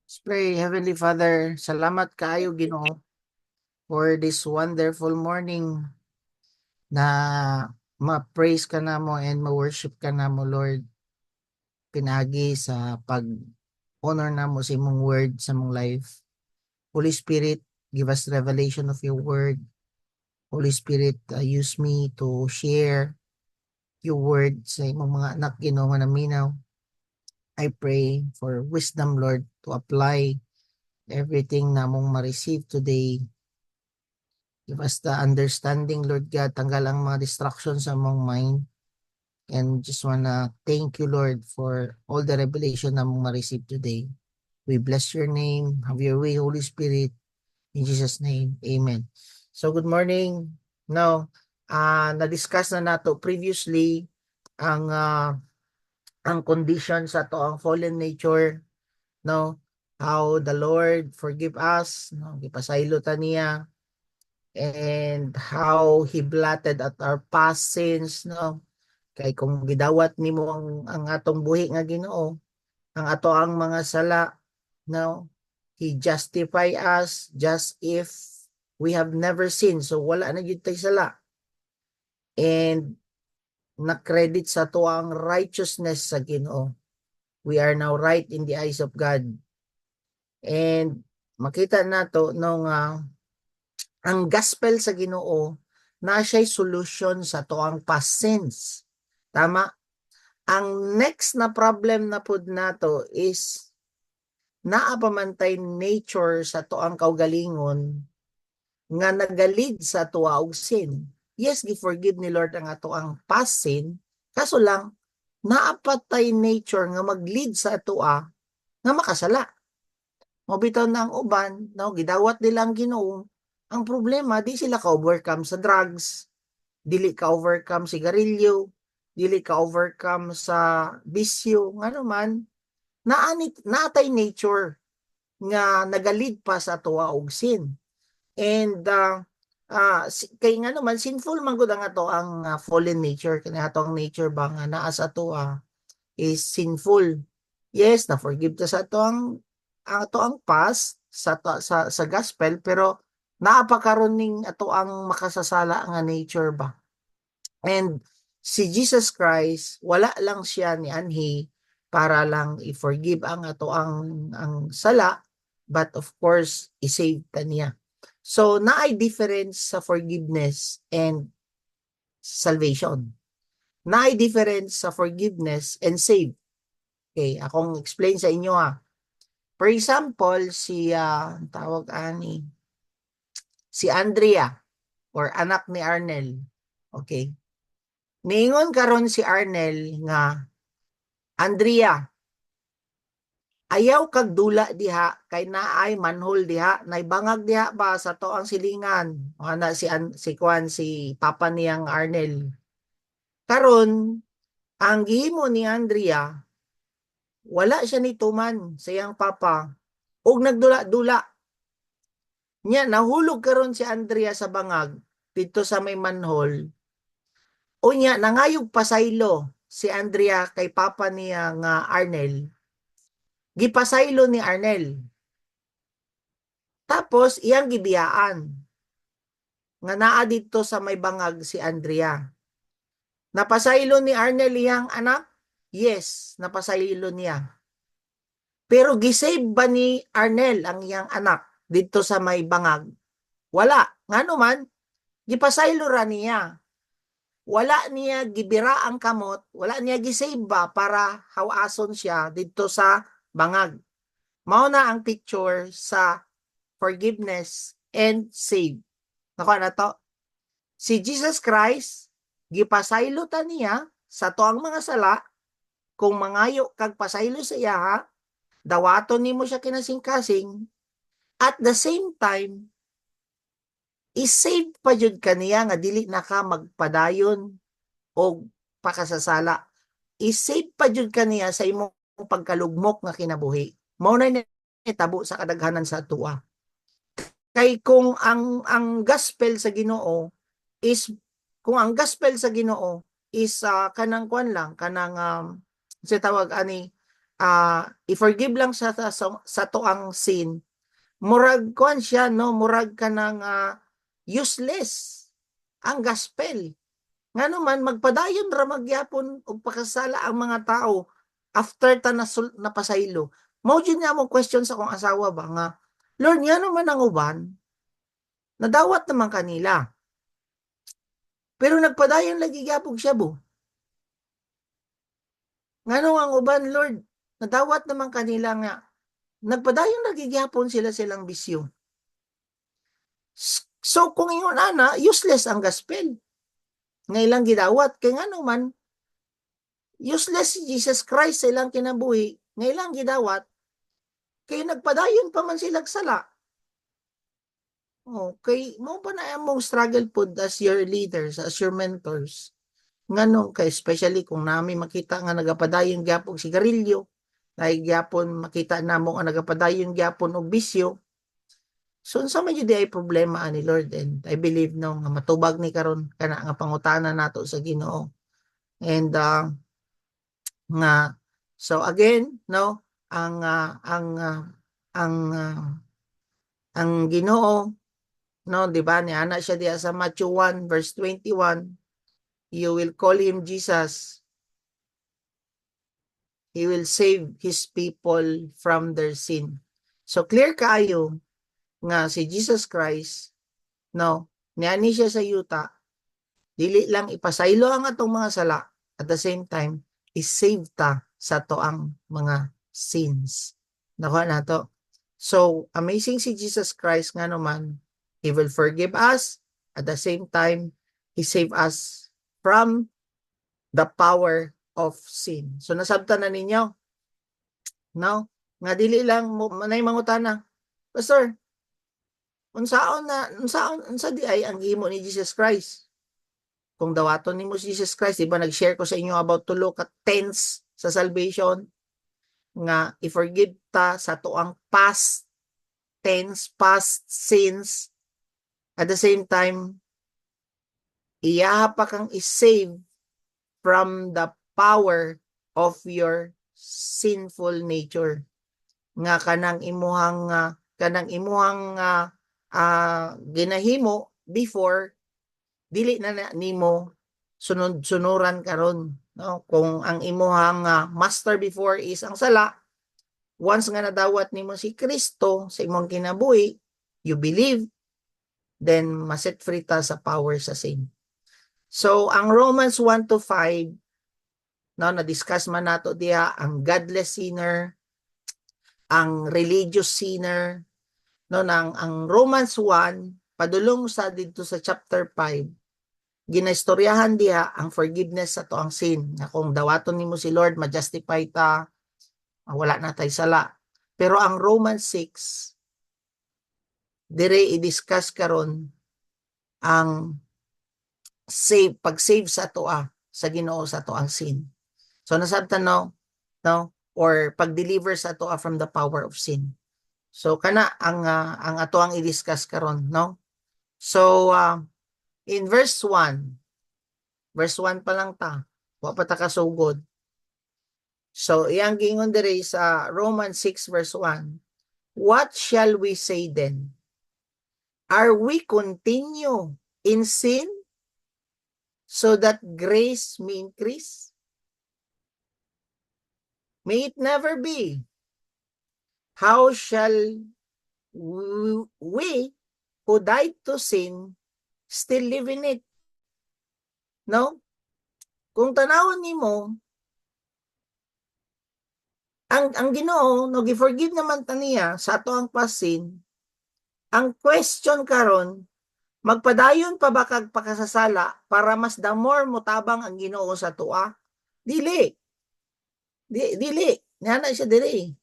Let's pray. Heavenly Father, salamat kaayo Ginoo for this wonderful morning na ma-praise ka namo and ma-worship ka namo, Lord. Pinagi sa pag-honor namo sa imong word sa mong life. Holy Spirit, give us revelation of your word. Holy Spirit, use me to share your word sa imong mga anak Ginoo nga naminaw. I pray for wisdom, Lord, to apply everything na mong ma-receive today. Give us the understanding, Lord God. Tanggal ang mga distractions sa mong mind. And just wanna thank you, Lord, for all the revelation na mong ma-receive today. We bless your name. Have your way, Holy Spirit. In Jesus' name, amen. So, good morning. Now, na-discuss na nato previously ang ang condition sa to ang fallen nature, no? How the Lord forgive us, no? Gipasaylo ta niya, and how he blotted at our past sins, no? Kay kung gidawat nimo ang atong buhi nga Ginoo, ang ato ang mga sala, no? He justify us just if we have never sinned. So wala na gyud tay sala. And na-credit sa to ang righteousness sa Ginoo. We are now right in the eyes of God. And makita nato nung ang gospel sa Ginoo na siya'y solution sa toang past sins. Tama? Ang next na problem na pud nato is naapamantay nature sa toang kaugalingon nga nagalid sa tuwa og sin. Yes, gi-forgive ni Lord ang ato ang past sin, kaso lang naapatay nature nga mag-lead sa tuwa nga makasala. Mabitaw na ang uban, no, gidawat nila ang Ginoo. Ang problema, di sila ka-overcome sa drugs, dili ka-overcome sigarilyo, dili ka-overcome sa bisyo, nga naman, naatay nature nga nagalid pa sa tuwa og sin. And kay nga naman, sinful man gud ang ato ang fallen nature, kaya ato ang nature ba nga naa sa tuwa is sinful. Yes, na-forgive ta sa ato ang past sa gospel, pero naapakaron ning ato ang makasasala nga nature ba. And si Jesus Christ, wala lang siya ni anhi para lang i-forgive ang ato ang sala, but of course i-save ta niya. So naay difference sa forgiveness and salvation. Naay difference sa forgiveness and save. Okay, akong explain sa inyo ha. For example, tawag ani, si Andrea or anak ni Arnel. Okay. Niingon karon si Arnel nga, Andrea, ayaw kag dula diha kay naay manhole diha, nay bangag diha ba sa to ang silingan. Ana si Kwan, si papa niyang Arnel. Karon ang gihimo ni Andrea, wala siya ni tuman sa iyang papa ug nagdula-dula. Nya nahulog karon si Andrea sa bangag dito sa may manhole. Unya nangayog pasaylo si Andrea kay papa niya nga Arnel. Gipasaylo ni Arnel. Tapos iyang gibiyaan nga naa dito sa may bangag si Andrea. Napasaylo ni Arnel iyang anak? Yes, napasaylo niya. Pero gisave ba ni Arnel ang iyang anak dito sa may bangag? Wala. Ngano man, gipasaylo ra niya. Wala niya gibira ang kamot, wala niya gisave ba para hawason siya dito sa bangag. Mao na ang picture sa forgiveness and save. Nakuha na to? Si Jesus Christ, gipasaylo ta niya sa toang mga sala, kung mangayo kag pasaylo sa iya ha, dawaton nimo siya kinasing-kasing, at the same time, i-save pa jud kaniya nga dili na ka magpadayon o pakasasala. I-save pa jud kaniya sa imong pagkalugmok nga kinabuhi. Mao na nitabo sa kadaghanan sa tuwa. Kay kung ang gospel sa Ginoo is kanang kwan lang, kanang sa tawag ani, i-forgive lang sa to ang sin, murag kuan siya, no, murag ka ng useless ang gospel. Nga naman magpadayon ra magyapon og pakasala ang mga tao after ta napasaylo. Mao jud nga mo question sa akong asawa ba nga, Lord, nga naman ang uban nadawat naman kanila. Pero nagpadayon lagi gyapon siya bo. Ngano ang uban, Lord, nadawat naman kanila nga nagpadayon lagi gyapon silang bisyo. So kung ingon ana, useless ang gospel. Nga ilang gidawat kay ngano man useless si Jesus Christ sa ilang kinabuhi, nga ilang gidawat kay nagpadayon pa man sila sala. Okay, mo pa na among struggle pod as your leaders, as your mentors. Ngano kay especially kung nami makita nga nagapadayon gyapon sigarilyo, ay gyapon makita namo nga nagapadayon gyapon og bisyo. So unsa man jud ay problema ani Lord, and I believe no nga matubag ni karon kana nga pangutana nato sa Ginoo. And nga so again no ang Ginoo no, di ba ni ana siya diya sa Matthew 1 verse 21, you will call him Jesus, he will save his people from their sin. So clear kaayo nga si Jesus Christ no, niani siya sa yuta, dili lang ipasaylo ang atong mga sala, at the same time i-save ta sa toang mga sins. Nakuha nato. So amazing si Jesus Christ nga naman, he will forgive us, at the same time he save us from the power of sin. So nasabtan na ninyo, no, nga dili lang manay mangutana, Pastor, unsa di ay ang gihimo ni Jesus Christ? Kung dawaton nimo si Jesus Christ, di ba nag-share ko sa inyo about tulo ka tense sa salvation, nga i-forgive ta sa tuang past tense, past sins, at the same time iyaha pa kang i-save from the power of your sinful nature, nga kanang imuhang ginahimo before, dili na nimo sunod-sunuran karon, no? Kung ang imuhang master before is ang sala, once nga nadawat nimo si Kristo sa imong kinabuhi, you believe, then maset free ta sa power sa sin. So ang Romans 1 to 5, no, na-discuss man nato diha ang godless sinner, ang religious sinner, no, nang ang Romans 1 padulong sa dito sa chapter 5, ginaistoryahan diha ang forgiveness sa toang sin, nga kung dawaton nimo si Lord, ma-justify ta, wala na tay sala. Pero ang Romans 6 dire i-discuss karon ang pag-save sa toa sa Ginoo sa toang sin. So nasabtan no, or pag-deliver sa toa from the power of sin. So kana ang ato ang i-discuss karon, no? So in verse 1 pa lang ta, wa pa ta kasugod. So iyang gingon dire sa Romans 6 verse 1, what shall we say then? Are we continue in sin so that grace may increase? May it never be. How shall we who died to sin still live in it? No? Kung tanawon nimo, ang Ginoo no gi-forgive naman ta niya sa ato ang pasin. Ang question karon, magpadayon pa ba kag pakasasala para mas the more motabang ang Ginoo sa tuwa? Dili. Dili. Ngana siya dili.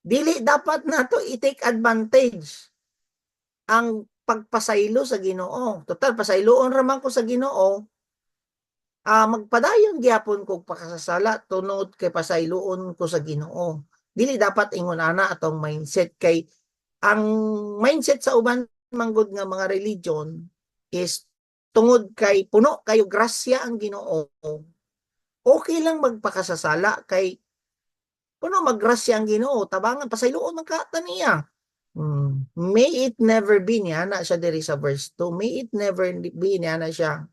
Dili dapat nato i-take advantage ang pagpasaylo sa Ginoo. Total pasayloon raman ko sa Ginoo. Magpadayon gyapon kog pakasasala tunod kay pasayloon ko sa Ginoo. Dili dapat ingon ana atong mindset, kay ang mindset sa uban manggod nga mga religion is tungod kay puno kayo grasya ang Ginoo, okay lang magpakasasala kay Kuno magrasya ang Ginoo, tabangan pasayloon man kata niya. May it never be niya na siya diri sa verse 2. May it never be niya na siya.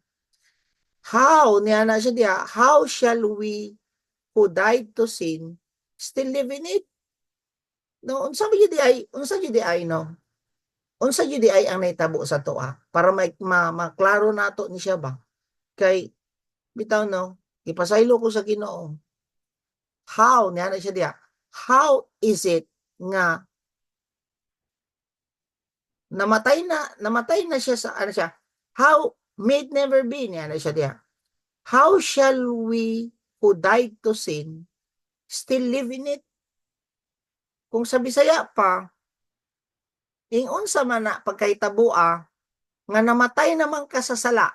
How niya na siya diya? How shall we who died to sin still live in it? No, unsa gyud ay no? Unsa gyud ay ang nahitabo sa toa para maklaro nato ni siya ba? Kay bitaw no, ipasaylo ko sa Ginoo. How niya na siya diya? How is it nga namatay na siya sa ano siya? How may it never be niya na siya diya? How shall we who died to sin still live in it? Kung sa Bisaya pa, ingon sa man na pagkahitabo nga namatay naman ka sa sala,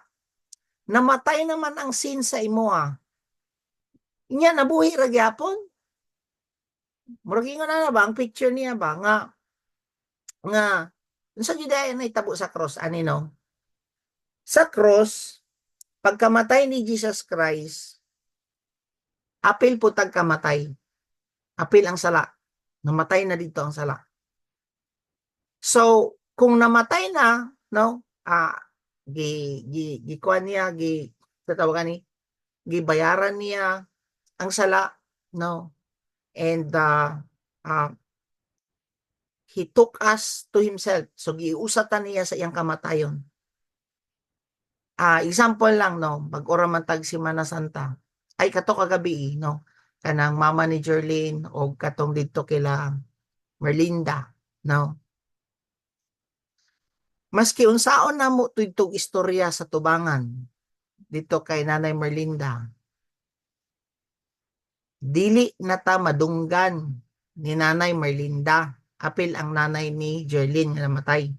namatay naman ang sin sa imo inya nabuhi ra gyapon. Murag ingon na ba ang picture niya ba nga unsa gyud ay nahitabo sa cross ani no? Sa cross pagkamatay ni Jesus Christ, apil po tagkamatay. Apil ang sala. Namatay na dito ang sala. So, kung namatay na, no, kuan niya, tatawagan ni, gibayaran niya ang sala, no, and he took us to himself. So, giusatan niya sa iyang kamatayon. Example lang, no, pag-ora man tag Semana Santa, ay kato kagabi, no, kanang mama ni Jerlyn o katong dito kila Merlinda, no, maski unsaon na mo tudtog istorya sa tubangan dito kay Nanay Merlinda, dili na ta madunggan ni Nanay Merlinda apil ang nanay ni Jerlyn nga namatay.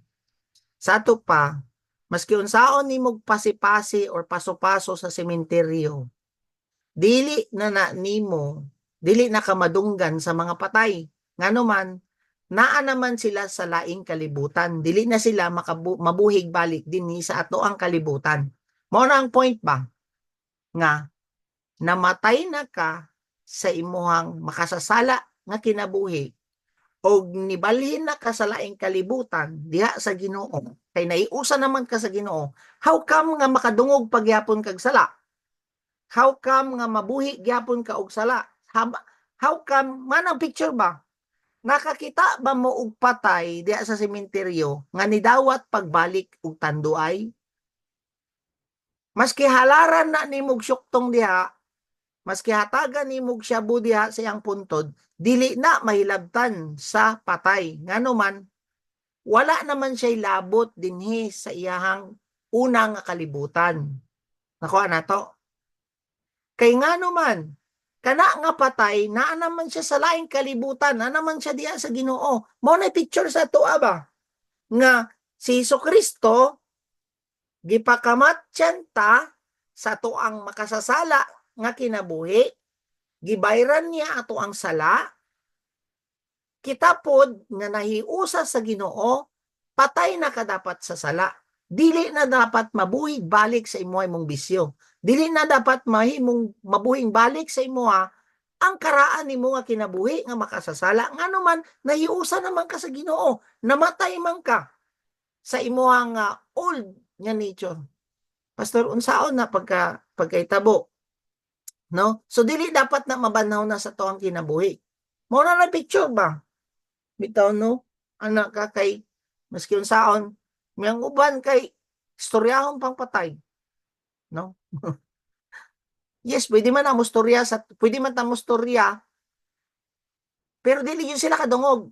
Sa ato pa, maski unsaon nimo pasipasi or paso-paso sa sementeryo, dili na nimo, dili na ka madunggan sa mga patay. Ngano man, naa naman sila sa laing kalibutan. Dili na sila mabuhig balik dinhi sa ato ang kalibutan. Mao na ang point ba nga namatay na ka sa imuhang makasasala nga kinabuhi og nibalhin na ka sa laing kalibutan diha sa Ginoo kay naiusa naman ka sa Ginoo, how come nga makadungog pagyapon kag sala? How come nga mabuhi gyapon ka og sala? How come manang picture ba? Nakakita ba mo og patay diha sa sementeryo nga nidawat pagbalik og tanduay? Maski halaran na nimog syuktong diha, maski hatagan nimog shabu diha sa iyang puntod, dili na mahilabtan sa patay. Ngano man, wala naman siya labot dinhi sa iyahang unang kalibutan. Nakuha na to. Kay ngano man, kana nga patay, naa naman siya sa laing kalibutan, naa naman siya diha sa Ginoo. Mao na picture sa tuwa ba? Nga si Jesucristo gipakamatyan ta sa tuang makasasala nga kinabuhi, gibayran niya ato ang sala, kita pod nga nahiusa sa Ginoo, patay na ka dapat sa sala. Dili na dapat mabuhig balik sa imong bisyo. Dili na dapat mabuhing balik sa imuha ang karaan nimo nga kinabuhi nga makasasala. Ngano man nahiusa naman ka sa Ginoo, namatay man ka sa imuhang old nga nature. Pastor, unsaon na pagkaitabo, no? So dili dapat na mabanaw na sa toang kinabuhi. Mao na picture ba? Bitaw no, anak ka kay maski unsaon, miyang uban kay istoryahon pang patay, no? Yes, pwede man ang mustorya pwede man ta mustorya, pero dili yun sila kadungog.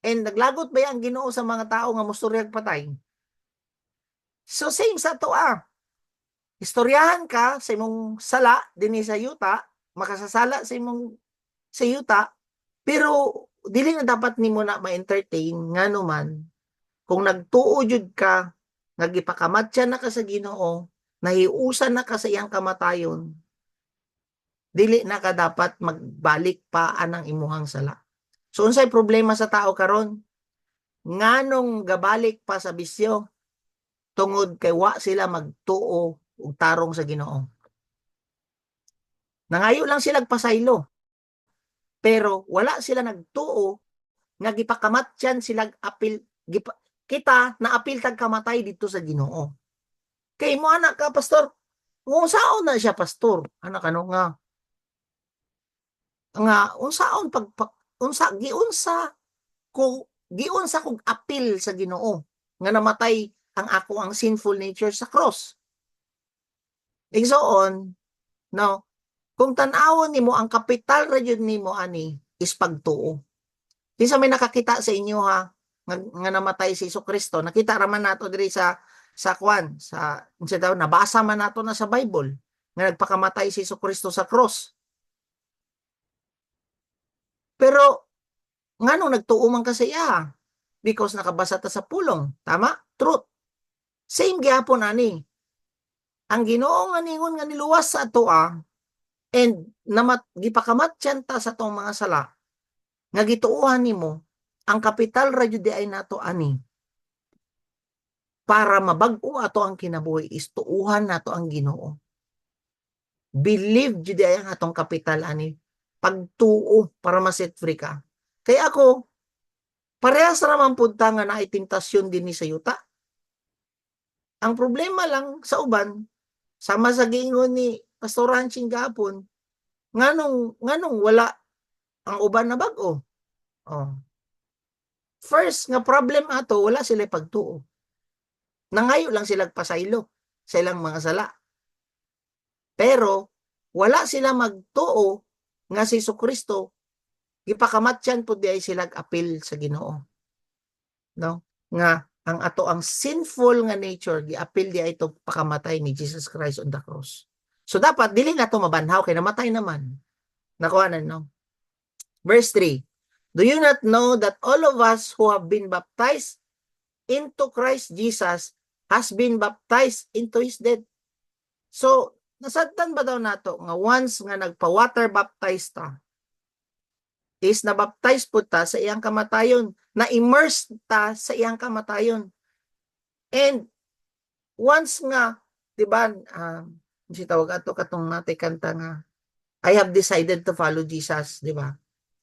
And naglagot ba ang Ginoo sa mga tao nga mustorya patay? So same sa to istoryahan ka sa imong sala dinhi sa yuta, makasasala sa imong sa yuta, pero dili na dapat nimo na ma-entertain ngano man kung nagtuo jud ka nga gipakamatyan na ka sa Ginoo, nahiusan na ka sa iyang kamatayon, dili na ka dapat magbalik pa anang imuhang sala. So unsay problema sa tao karon? Nganong gabalik pa sa bisyo? Tungod kay wa sila magtuo ug tarong sa Ginoo. Nangayo lang sila pasaylo. pero wala sila nagtuo nga gipakamatyan sila apil kita na apil tag kamatay dito sa Ginoo. Kay mo anak ka pastor, kung saon na siya pastor, anak ano nga unsaon unsa giunsa kog apil sa Ginoo nga namatay ang ako ang sinful nature sa cross. Igsoon, no, kung tan-awon nimo ang kapital ra jud nimo ani is pagtuo. Kinsa may nakakita sa inyo ha nga namatay si Kristo, nakita ra man nato diri sa kwan sa unsa daw nabasa man nato na sa Bible nga nagpakamatay si Kristo sa cross. Pero nganong nagtuo man ka sa iya? Because nakabasa ta sa pulong, tama? Truth. Same gyapon ani. Ang Ginoo nga ningon nga niluwas sa atoa and gipakamatyan ta sa tong mga sala nga gituuhan nimo ang kapital ra jud ay nato ani para mabag-o ato ang kinabuhi is tuuhan nato ang Ginoo. Believe jud ay ang atong kapital ani pagtuo para ma-set free ka. Kay ako parehas ra man pud ta nga naay tentasyon dinhi sa yuta. Ang problema lang sa uban sama sa giingon ni Pastor Ranching gapon, nganong wala ang uban na bag-o. Oh. First nga problem ato, wala sila pagtuo. Nangayo lang sila pasaylo sa ilang mga sala. Pero wala sila magtuo nga si Kristo gipakamatyan pud di ay sila apil sa Ginoo. No? Nga ang ato ang sinful nga nature giapil di ay to pakamatay ni Jesus Christ on the cross. So dapat dili na to mabanhaw kay namatay naman. Nakuha no? Verse 3. Do you not know that all of us who have been baptized into Christ Jesus has been baptized into His death? So, nasabtan ba daw nato nga once nga nagpa-water baptize ta, is na-baptize po ta sa iyang kamatayon, na-immerse ta sa iyang kamatayon. And once nga, di ba, si tawag ato katong natin kanta nga, I have decided to follow Jesus, di ba?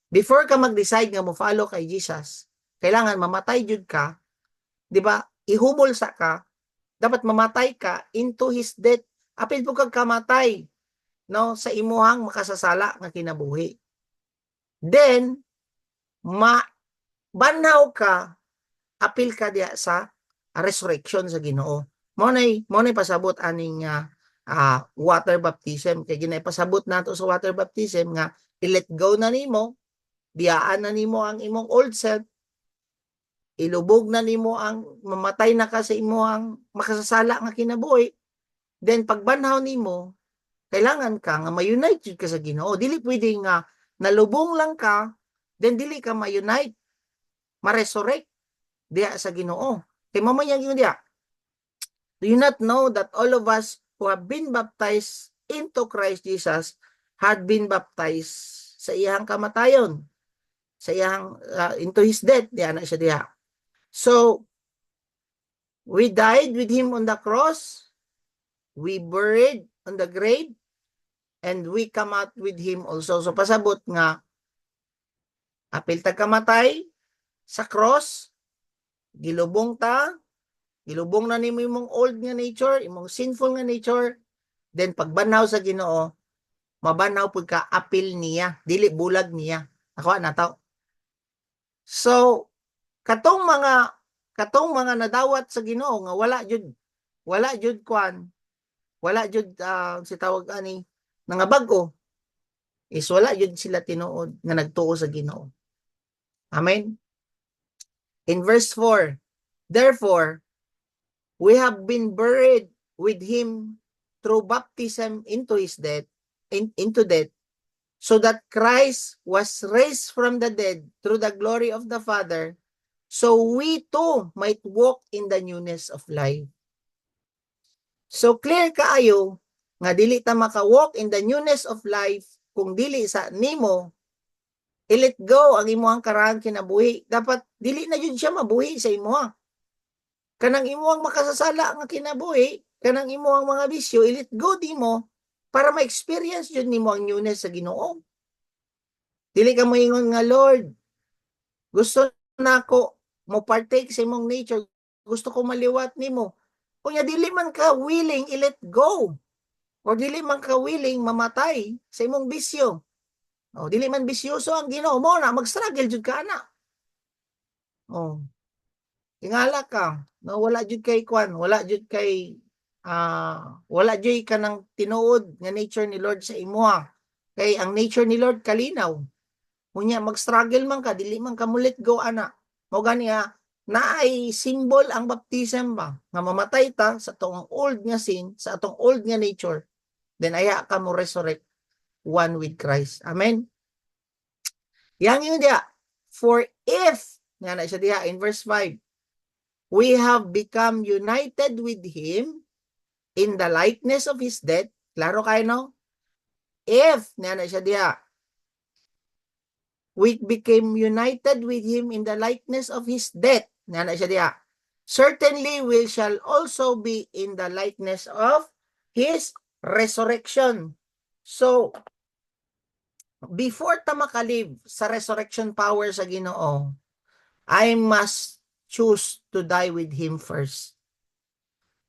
Before ka mag-decide nga mo follow kay Jesus, kailangan mamatay jud ka, di ba? Ihumol sa ka, dapat mamatay ka into His death. Apil po kag kamatay, no, sa imuhang makasasala nga kinabuhi. Then, banhaw ka, apil ka diya sa resurrection sa Ginoo. Monay pasabot aning water baptism kay ginay pasabot nato sa water baptism nga i-let go na nimo, biyaan na nimo ang imong old self, ilubog na nimo ang mamatay na ka sa imong makasasala nga kinabuhi. Then pagbanhaw nimo, kailangan ka nga ma-unite ka sa Ginoo. Dili pwede nga nalubong lang ka, then dili ka ma-unite, ma-resurrect diya sa Ginoo. Kay mamaya yun diya. Do you not know that all of us who have been baptized into Christ Jesus had been baptized sa iyang kamatayon, sa iyang into His death, diya na siya diya. So, we died with Him on the cross, we buried on the grave, and we come out with Him also. So, pasabot nga, apil tag kamatay sa cross, gilubong na nimo imong old nga nature, imong sinful nga nature, then pagbanhaw sa Ginoo, mabanhaw pud ka apil niya, dili bulag niya. Ako na to. So, katong mga nadawat sa Ginoo nga wala jud kwan, wala jud si tawag ani nga bag-o, is wala jud sila tinuod nga nagtuo sa Ginoo. Amen. In verse 4, therefore, we have been buried with Him through baptism into His death, into death, so that Christ was raised from the dead through the glory of the Father, so we too might walk in the newness of life. So clear kaayo nga dili ta maka-walk in the newness of life kung dili sa nimo i-let go ang imuhang karang kinabuhi. Dapat dili na jud siya mabuhi sa imuha. Kanang imuhang makasasala nga kinabuhi, kanang imuhang mga bisyo, i-let go di mo para ma-experience jud nimo ang newness sa Ginoo. Dili ka moingon nga, Lord, gusto na ako mo partake sa imong nature. Gusto ko maliwat nimo. Kunya dili man ka willing i-let go. O dili man ka willing mamatay sa imong bisyo. O dili man bisyoso ang Ginoo mo na mag-struggle jud ka ana. O tingala ka, no, wala jud kay kwan, wala jud kay wala jud ka ng tinuod nga nature ni Lord sa imuha. Kay ang nature ni Lord kalinaw. Unya mag-struggle man ka, dili man ka mo let go ana. Mo gani naay symbol ang baptism ba nga mamatay ta sa atong old nga sin, sa atong old nga nature. Then aya ka mo resurrect one with Christ. Amen. Yang yun dia. For if, nga na siya diha in verse 5, we have become united with Him in the likeness of His death. Klaro kayo, no? If, nga na siya diha, we became united with Him in the likeness of His death. Nga na siya diha. Certainly we shall also be in the likeness of His resurrection. So, before ta makalive sa resurrection power sa Ginoo, I must choose to die with Him first.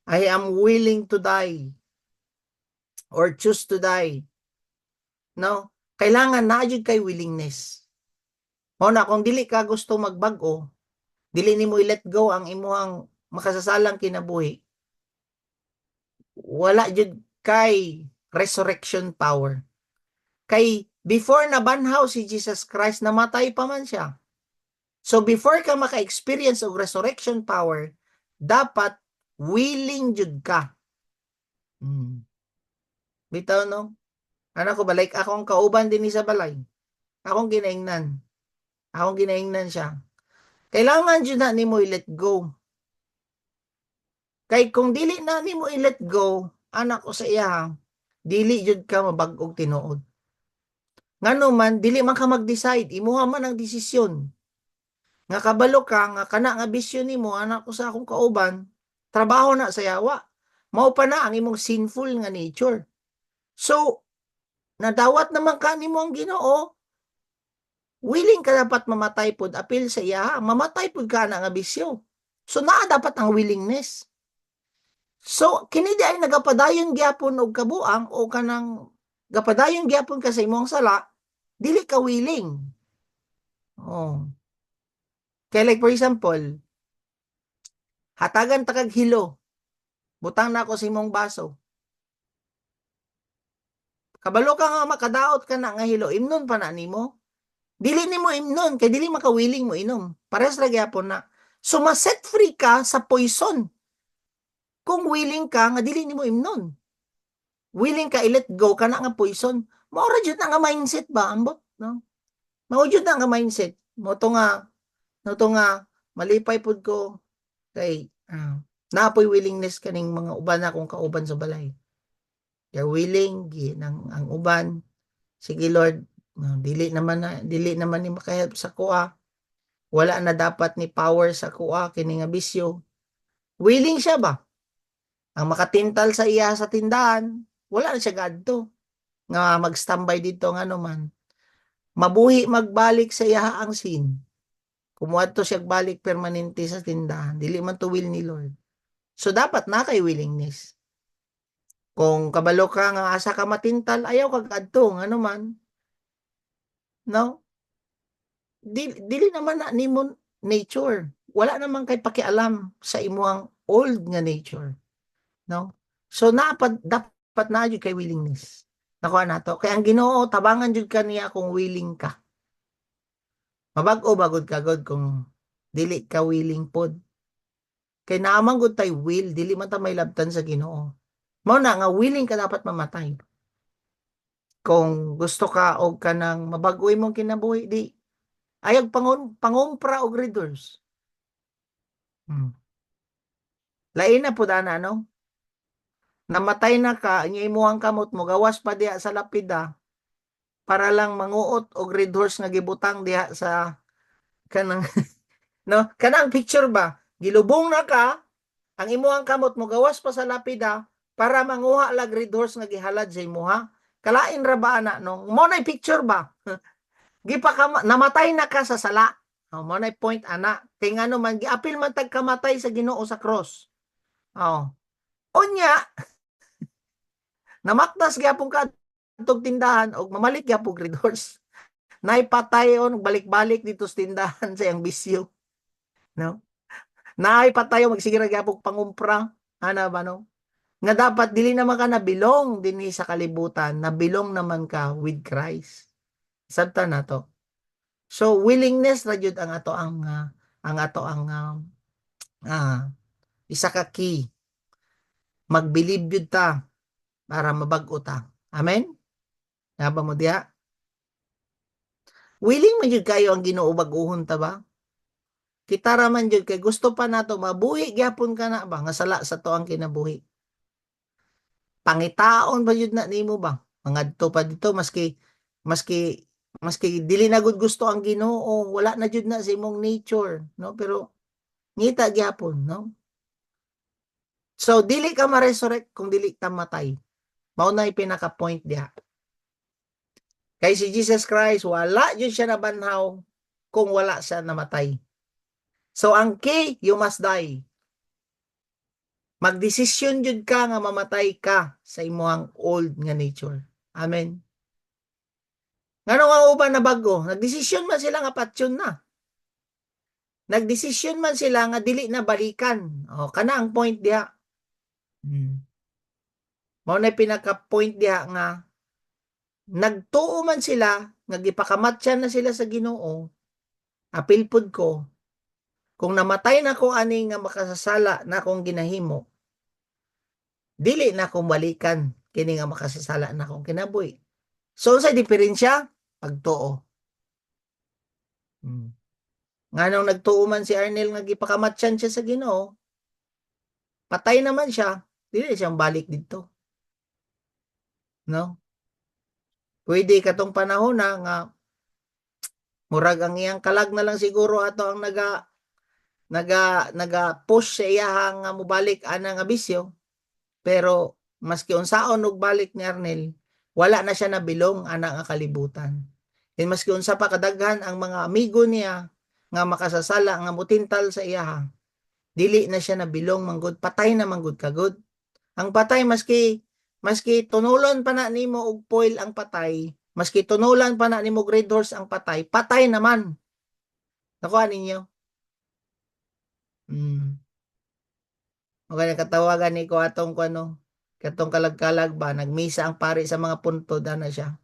I am willing to die or choose to die. No? Kailangan na jud kay willingness. Mo na kung dili ka gusto magbag-o, dili nimo i-let go ang imuhang makasasalang kinabuhi. Wala jud kay resurrection power. Kay before nabanhaw si Jesus Christ, namatay pa man siya. So before ka maka-experience og resurrection power, dapat willing jud ka. Bitaw no? Ano ko balik akong kauban din sa balay. Akong ginaingnan siya. Kailangan jud na nimo i-let go. Kay kung dili na nimo i-let go, anak ko sa iya, dili jud ka mabag-og tinuod. Ngano man dili man ka mag-decide, imuha man ang desisyon. Nga kabalo ka nga kana nga bisyo nimo anak ko sa akong kauban, trabaho na sa yawa. Mao pa na ang imong sinful nga nature. So nadawat naman ka nimo ang Ginoo, willing ka dapat mamatay pod apil sa iya, mamatay pod ka na nga bisyo. So naa dapat ang willingness. So kini di ay nagapadayon gyapon og kabuang o kanang gapadayon gyapon ka sa imong sala, dili ka willing. Oh. Kaya like for example, hatagan ta kag hilo. Butang na ako sa imong baso. Kabalo ka nga makadaot ka na nga hilo, imnon pa na nimo. Dili nimo imnon kay dili makawiling mo inom. Pares ra gyapon na. So ma-set free ka sa poison. Kung willing ka nga dili nimo imnon. Willing ka i-let go ka na nga poison. Mao ra jud na nga mindset ba ambot, no? Mao jud na nga mindset. Mo to nga malipay pud ko kay naapoy willingness kaning mga uban akong kauban sa balay. You're willing ang uban. Sige Lord, dili naman ni makahelp sa kuha. Wala na dapat ni power sa kuha kini nga bisyo. Willing siya ba? Ang makatintal sa iya sa tindahan, wala na siya gadto. Nga mag-standby dito nga naman. Mabuhi magbalik sa iya ang sin. Kumuadto siya balik permanente sa tindahan. Dili man to will ni Lord. So dapat na kay willingness. Kung kabalo ka nga asa ka matintal, ayaw kag adto nga naman. No? Dili naman na nimo nature. Wala naman kay pakialam sa imuang old nga nature. No? So dapat na jud kay willingness. Nakuha nato. Kaya ang Ginoo tabangan jud kaniya kung willing ka. Mabag-o bagod kagod kung dili ka willing pod. Kay naamang gud tay will, dili man ta may labtan sa Ginoo. Mao na nga willing ka dapat mamatay. Kung gusto ka og kanang mabag-oy mong kinabuhi, di ayag pangumpra og Red Doors. Lain na pud ana no? Namatay na ka, nya imuhang kamot mo gawas pa diha sa lapida para lang manguot og Red Horse nga gibutang diha sa kanang no? Kanang picture ba? Gilubong na ka, ang imuhang kamot mo gawas pa sa lapida para manguha lag Red Horse nga gihalad sa imuha. Kalain ra ba ana no? Mo na picture ba? namatay na ka sa sala. Mo na point ana. Kay ngano man giapil man tag kamatay sa Ginoo sa cross. Oh. Unya, namaktas gyapon ka adtong tindahan og mamalit gyapon red horse. Naipatayon balik-balik dito sa tindahan sa iyang bisyo. No? Naipatayo magsigira gyapon pangumpra. Ana ba no? Nga dapat dili naman ka nabilong dinhi sa kalibutan, nabilong naman ka with Christ. Sabta na to. So willingness ra jud ang ato ang isa ka key. Magbilib jud ta para mabag-o ta. Amen? Nga ba mo diha? Willing man jud kayo ang Ginoo bag-ohon ta ba? Kita ra man jud kay gusto pa nato mabuhi gyapon ka na ba nga sala sa to ang kinabuhi. Pangitaon ba jud na nimo ba? Mangadto pa dito maski maski dili na gud gusto ang Ginoo, wala na jud na sa imong nature, no? Pero ngita gyapon, no? So dili ka ma-resurrect kung dili ka matay. Mao na pinaka point diha. Kay si Jesus Christ wala jud siya nabanhaw kung wala siya namatay. So ang key, you must die. Magdesisyon jud ka nga mamatay ka sa imong old nga nature. Amen. Ngano nga uban na bago? Nagdesisyon man sila nga patsyon na. Nagdesisyon man sila nga dili na balikan. O kana ang point diha. Mao na pinaka point diha nga nagtuo man sila nga gipakamatyan na sila sa Ginoo. Apil pud ko kung namatay na ko ani nga makasasala na akong ginahimo, dili na akong balikan kini nga makasasala na akong kinabuhi. So sa diferensya pagtuo. Nganong nagtuo man si Arnel nga gipakamatyan siya sa Ginoo, patay naman siya, dili siyang balik dito. No? Pwede katong panahon na nga murag ang iyang kalag na lang siguro ato ang naga push sa iya nga mobalik ana nga bisyo. Pero maski unsaon og balik ni Arnel, wala na siya nabilong ana nga kalibutan. And maski unsa pa kadaghan ang mga amigo niya nga makasasala nga mutintal sa iya, dili na siya nabilong manggod, patay na manggod kagud. Ang patay maski tunulon pa na nimo og foil ang patay, maski tunulan pa na nimo red horse ang patay, patay naman. Nakuha ninyo? Okay, katawagan ni ko atong kuno, katong kalag-kalag ba, nagmisa ang pari sa mga puntod, ana siya.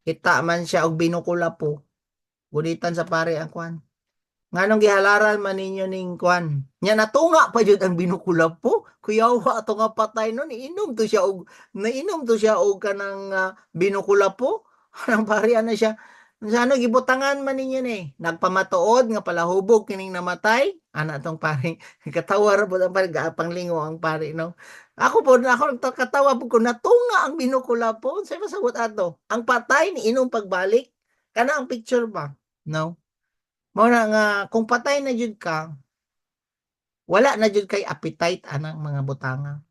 Kita man siya og binukula po. Gunitan sa pari ang kwan. Nganong gihalaran man ninyo ning kwan. Nya natunga pa jud ang binukulab po. Kuyawa ato nga patay no nainom to siya og kanang binukulab po. Anang pari ana siya. Sa ano gibutangan man ninyo ni. Nagpamatuod nga palahubog kining namatay. Ana tong pari. Katawa ra pud ang pari panglingo ang pari no. Ako katawa po ko natunga ang binukulab po. Sa masabot ato. Ang patay ni inom pagbalik. Kana ang picture ba? No. Mao na nga kung patay na jud ka, wala na jud kay appetite anang mga butanga,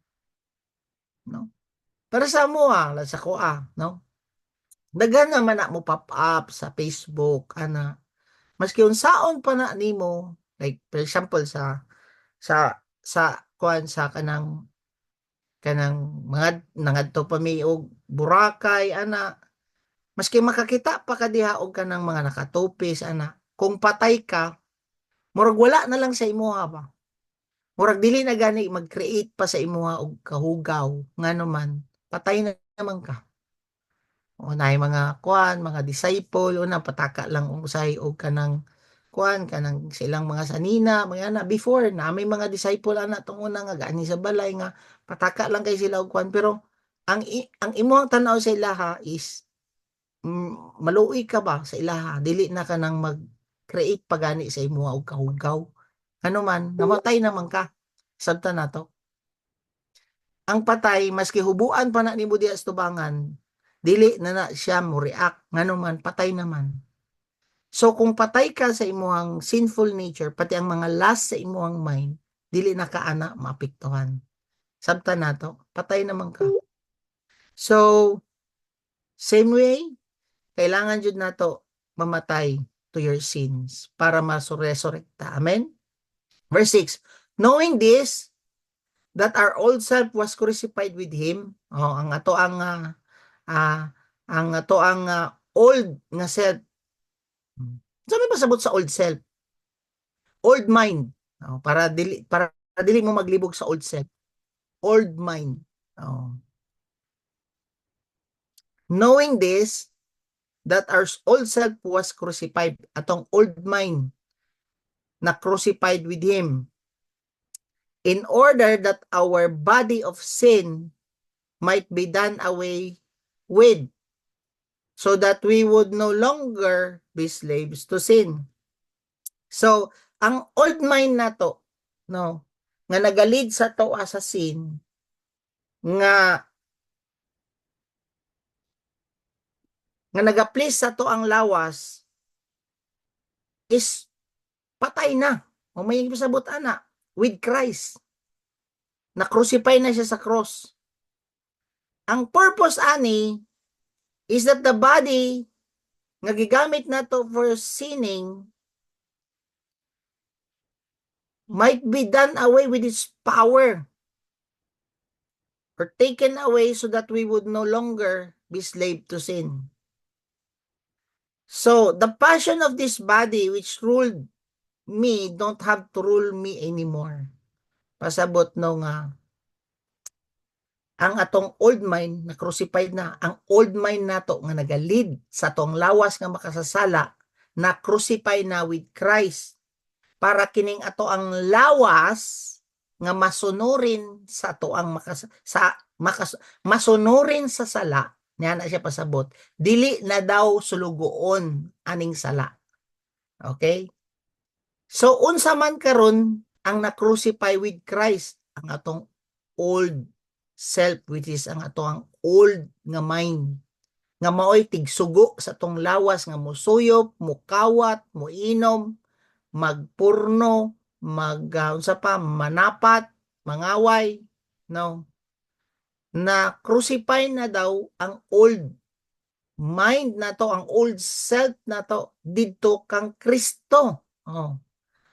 no? Pero sa mo sa ko no? Daghan naman na mo pop up sa Facebook ana. Maski unsaon pa na nimo, like for example sa kuan sa kanang mga nangadto pa mi og Boracay ana. Maski makakita pa ka diha og kanang mga nakatupis ana. Kung patay ka, murag wala na lang sa imuha ba? Murag dili na gani mag-create pa sa imuha og kahugaw ngano man patay na naman ka. O naay mga kuan, mga disciple una pataka lang usahay og kanang kuan kanang silang mga sanina, mga ana before na may mga disciple ana tong una nga gani sa balay nga pataka lang kay sila og kuan pero ang imong tan-aw sa ilaha is maluoy ka ba sa ilaha dili na ka nang mag-create pa gani sa imuha og kahugaw. Ano man namatay naman ka. Sabta nato. Ang patay maski hubuan pa na nimo diha sa tubangan, dili na siya mo react nganuman patay naman. So kung patay ka sa imuhang sinful nature, pati ang mga lust sa imuhang mind, dili na kaana maapektuhan. Sabta nato, patay naman ka. So same way, kailangan jud nato mamatay to your sins para maresurrekta. Amen? Verse 6, knowing this, that our old self was crucified with Him. Ang ato ang old nga self. Sabi ba sabot sa old self? Old mind. Para dili mo maglibog sa old self. Old mind. Knowing this, that our old self was crucified, atong old mind na crucified with Him, in order that our body of sin might be done away with, so that we would no longer be slaves to sin. So, ang old mind na to, no, nga nagalid sa to sa sin, nga nagaplis sa to ang lawas, is patay na. O may pasabot ana, with Christ. Na-crucify na siya sa cross. Ang purpose ani is that the body nga gigamit nato for sinning might be done away with its power or taken away so that we would no longer be slave to sin. So, the passion of this body which ruled me don't have to rule me anymore. Pasabot no nga, ang atong old mind na crucified na, ang old mind nato nga nagalid sa atong lawas nga makasasala, na crucify na with Christ, para kining ato ang lawas nga masunurin sa ato ang masunurin sa sala, niya na siya pasabot, dili na daw sulugoon aning sala. Okay? So unsa man karon ang na-crucify with Christ, ang atong old self, which is ang atong old nga mind, nga maoy tigsugo sa atong lawas nga musuyop, mukawat, muinom, magpurno, unsa pa, manapat, mangaway, no? Na crucify na daw ang old mind na to, ang old self na to didto kang Kristo.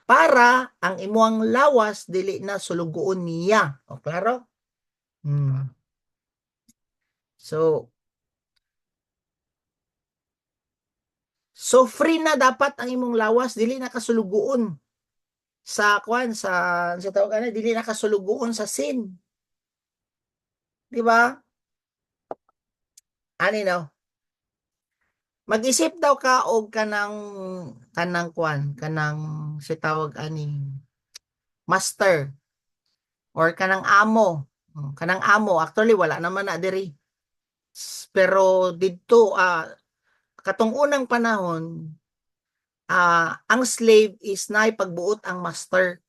Para ang imuang lawas dili na sulugoon niya. O klaro? So free na dapat ang imong lawas, dili na kasulugoon sa tawag ana, dili na kasulugoon sa sin. Di ba? Ani no? Mag-isip daw ka og kanang si tawag ani master or kanang amo. Kanang amo actually wala naman na diri. Pero didto katong unang panahon, ang slave is naay pagbuot ang master.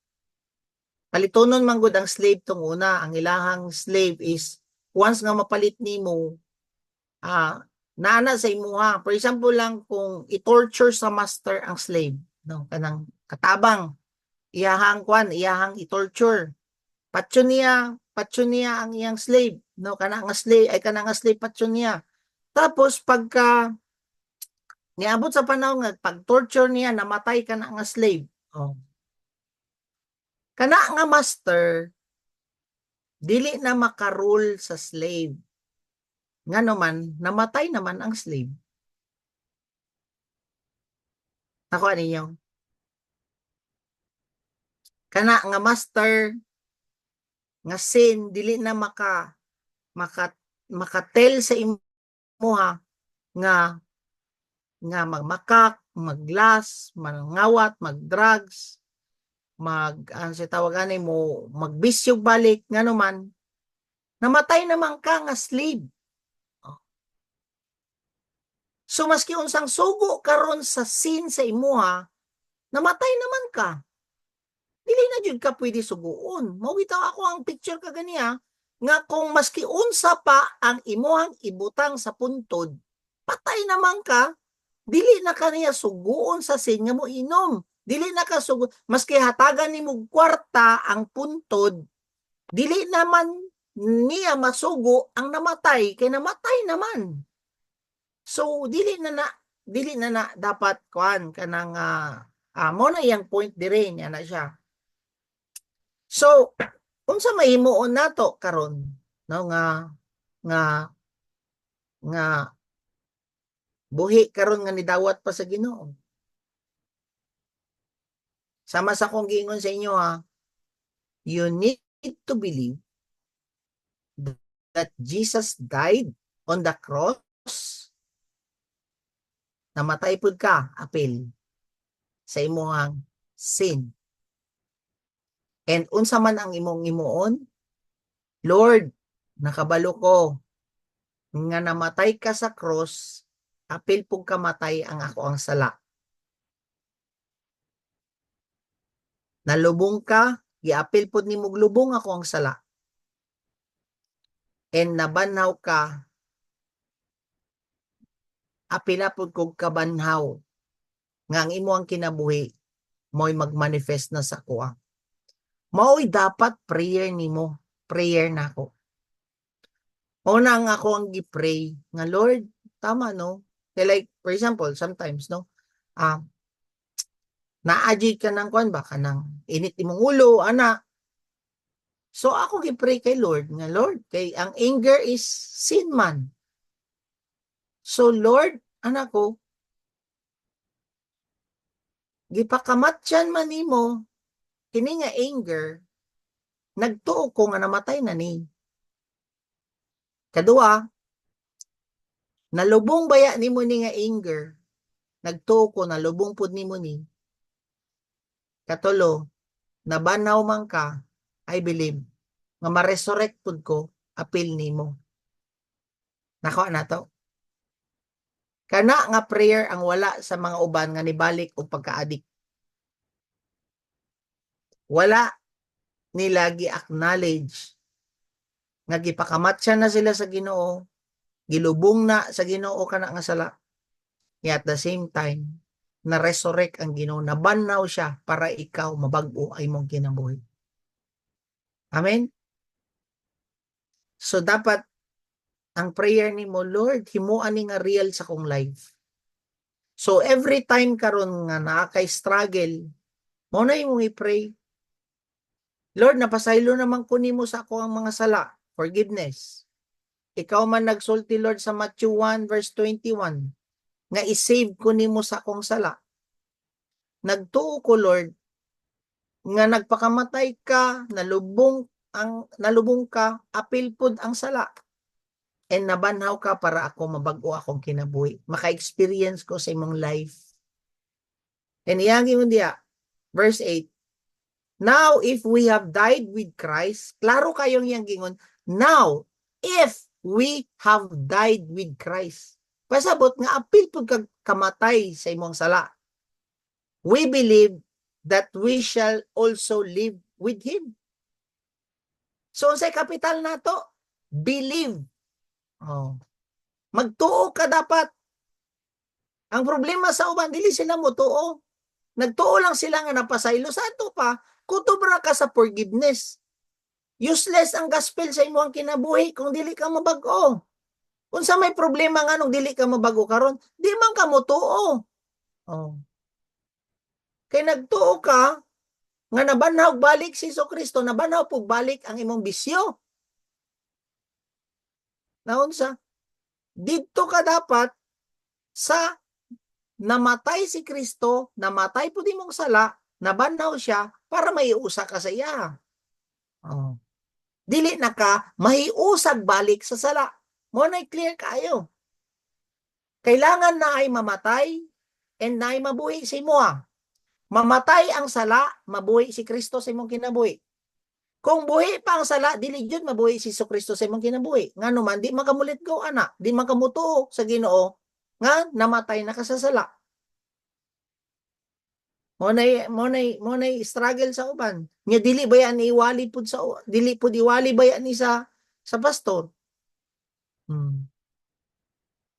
Palitonon man gud ang slave tong una, ang ilahang slave is once nga mapalit nimo, naana sa imuha. For example lang, kung i-torture sa master ang slave, no, kanang katabang, iyahang i-torture. Patyon niya ang iyang slave, no, kanang nga slave patyon niya. Tapos pagka niabot sa panahon nga pag-torture niya, namatay kana nga slave. Kana nga master dili na makarule sa slave. Nga naman, namatay naman ang slave. Nakuha ninyo? Kana nga master nga sin dili na makatel sa imuha nga magmakak, maglas, mangawat, magdrugs, sa tawagan mo magbisyog balik, nga naman namatay naman ka nga slave. So maski unsang sugo karon sa sin sa imuha, namatay naman ka. Dili na jud ka pwede suguon. Mao bitaw ako ang picture ka ganiya nga kung maski unsa pa ang imuhang ibutang sa puntod, patay naman ka, dili na kaniya suguon sa sin nga mo inom. Dili na ka sugo, maski hatagan nimo kwarta ang puntod, dili naman niya masugo ang namatay, kay namatay naman. So dili na dili na dapat kuan kanang mo na iyang point dire niya na siya. So unsa mahimuon nato karon no nga nga buhi karon nga nidawat pa sa Ginoo. Sama sa kong giingon sa inyo you need to believe that Jesus died on the cross, namatay pud ka apil sa imong sin. And unsa man ang imong imuon, Lord, nakabalo ko nga namatay ka sa cross, apil pug kamatay ang ako ang sala. Nalubong ka, giapil pud nimo lubong ako ang sala. And nabanhaw ka, apila pud kog kabanhaw nga ang imo ang kinabuhi mo'y magmanifest na sa kuha. Mao'y dapat prayer nimo, prayer nako. Una ang ako ang gi-pray nga Lord, tama no? Like for example, sometimes no, naaji ka ng kuan ba kanang init imong ulo ana. So ako gi-pray kay Lord nga Lord, kay ang anger is sin man. So Lord, anak ko, gipakamatyan man nimo kini nga anger, nagtuo ko nga namatay na ni. Kadua, nalubong baya nimo ni nga anger, nagtuo ko nalubong pud nimo ni. Katulo, nabanaw man ka, I believe, nga ma-resurrect pud ko, apil nimo. Nako na to. Kana nga prayer ang wala sa mga uban nga nibalik og pagka-addict. Wala nila gi-acknowledge nga gipakamatyan na sila sa Ginoo, gilubong na sa Ginoo kana nga sala. At the same time, na-resurrect ang Ginoo, nabanaw siya para ikaw mabag-o ay mong kinabuhi. Amen? So dapat ang prayer nimo, Lord, himuan ni nga real sa kong life. So every time karon nga nakakay struggle, mo na imong i-pray, Lord, napasaylo naman ko nimo sa ako ang mga sala, forgiveness. Ikaw man nagsulti, Lord, sa Matthew 1 verse 21, nga i-save ko nimo sa akong sala. Nagtuo ko, Lord, nga nagpakamatay ka, nalubong ka, apil pud ang sala. And nabanhaw ka para ako mabag-o akong kinabuhi. Maka-experience ko sa imong life. And iyang yun diya, verse 8, now, if we have died with Christ, klaro kayong yang gingon, now, if we have died with Christ, pasabot nga apil pud kag kamatay sa imong sala, we believe that we shall also live with Him. So, sa kapital nato, believe. Magtuo ka dapat. Ang problema sa uban, dili sila motuo. Nagtuo lang sila nga napasaylo sa ato pa, kutubra ka sa forgiveness. Useless ang gospel sa imo ang kinabuhi kung dili ka mabag-o. Unsa may problema nga nung dili ka mabago karon, di man ka motuo. Kay nagtuo ka nga nabanhaw balik si Jesucristo, nabanhaw pug balik ang imong bisyo. Naunsa? Dito ka dapat sa namatay si Kristo, namatay pud imong sala, nabanhaw siya para maiusa ka sa iya. Dili na ka mahiusag balik sa sala. Mo na clear kayo. Kailangan na ay mamatay and na ay mabuhi si imo. Mamatay ang sala, mabuhi si Kristo sa imong kinabuhi. Kung buhi pa ang sala, dili jud mabuhi si Kristo sa imong kinabuhi. Ngano man di makamulit go ana, di makamutuo sa Ginoo nga namatay na ka sa sala. Mo nay struggle sa uban. Nya dili ba yan iwali pud sa dili pud iwali ba yan ni sa pastor.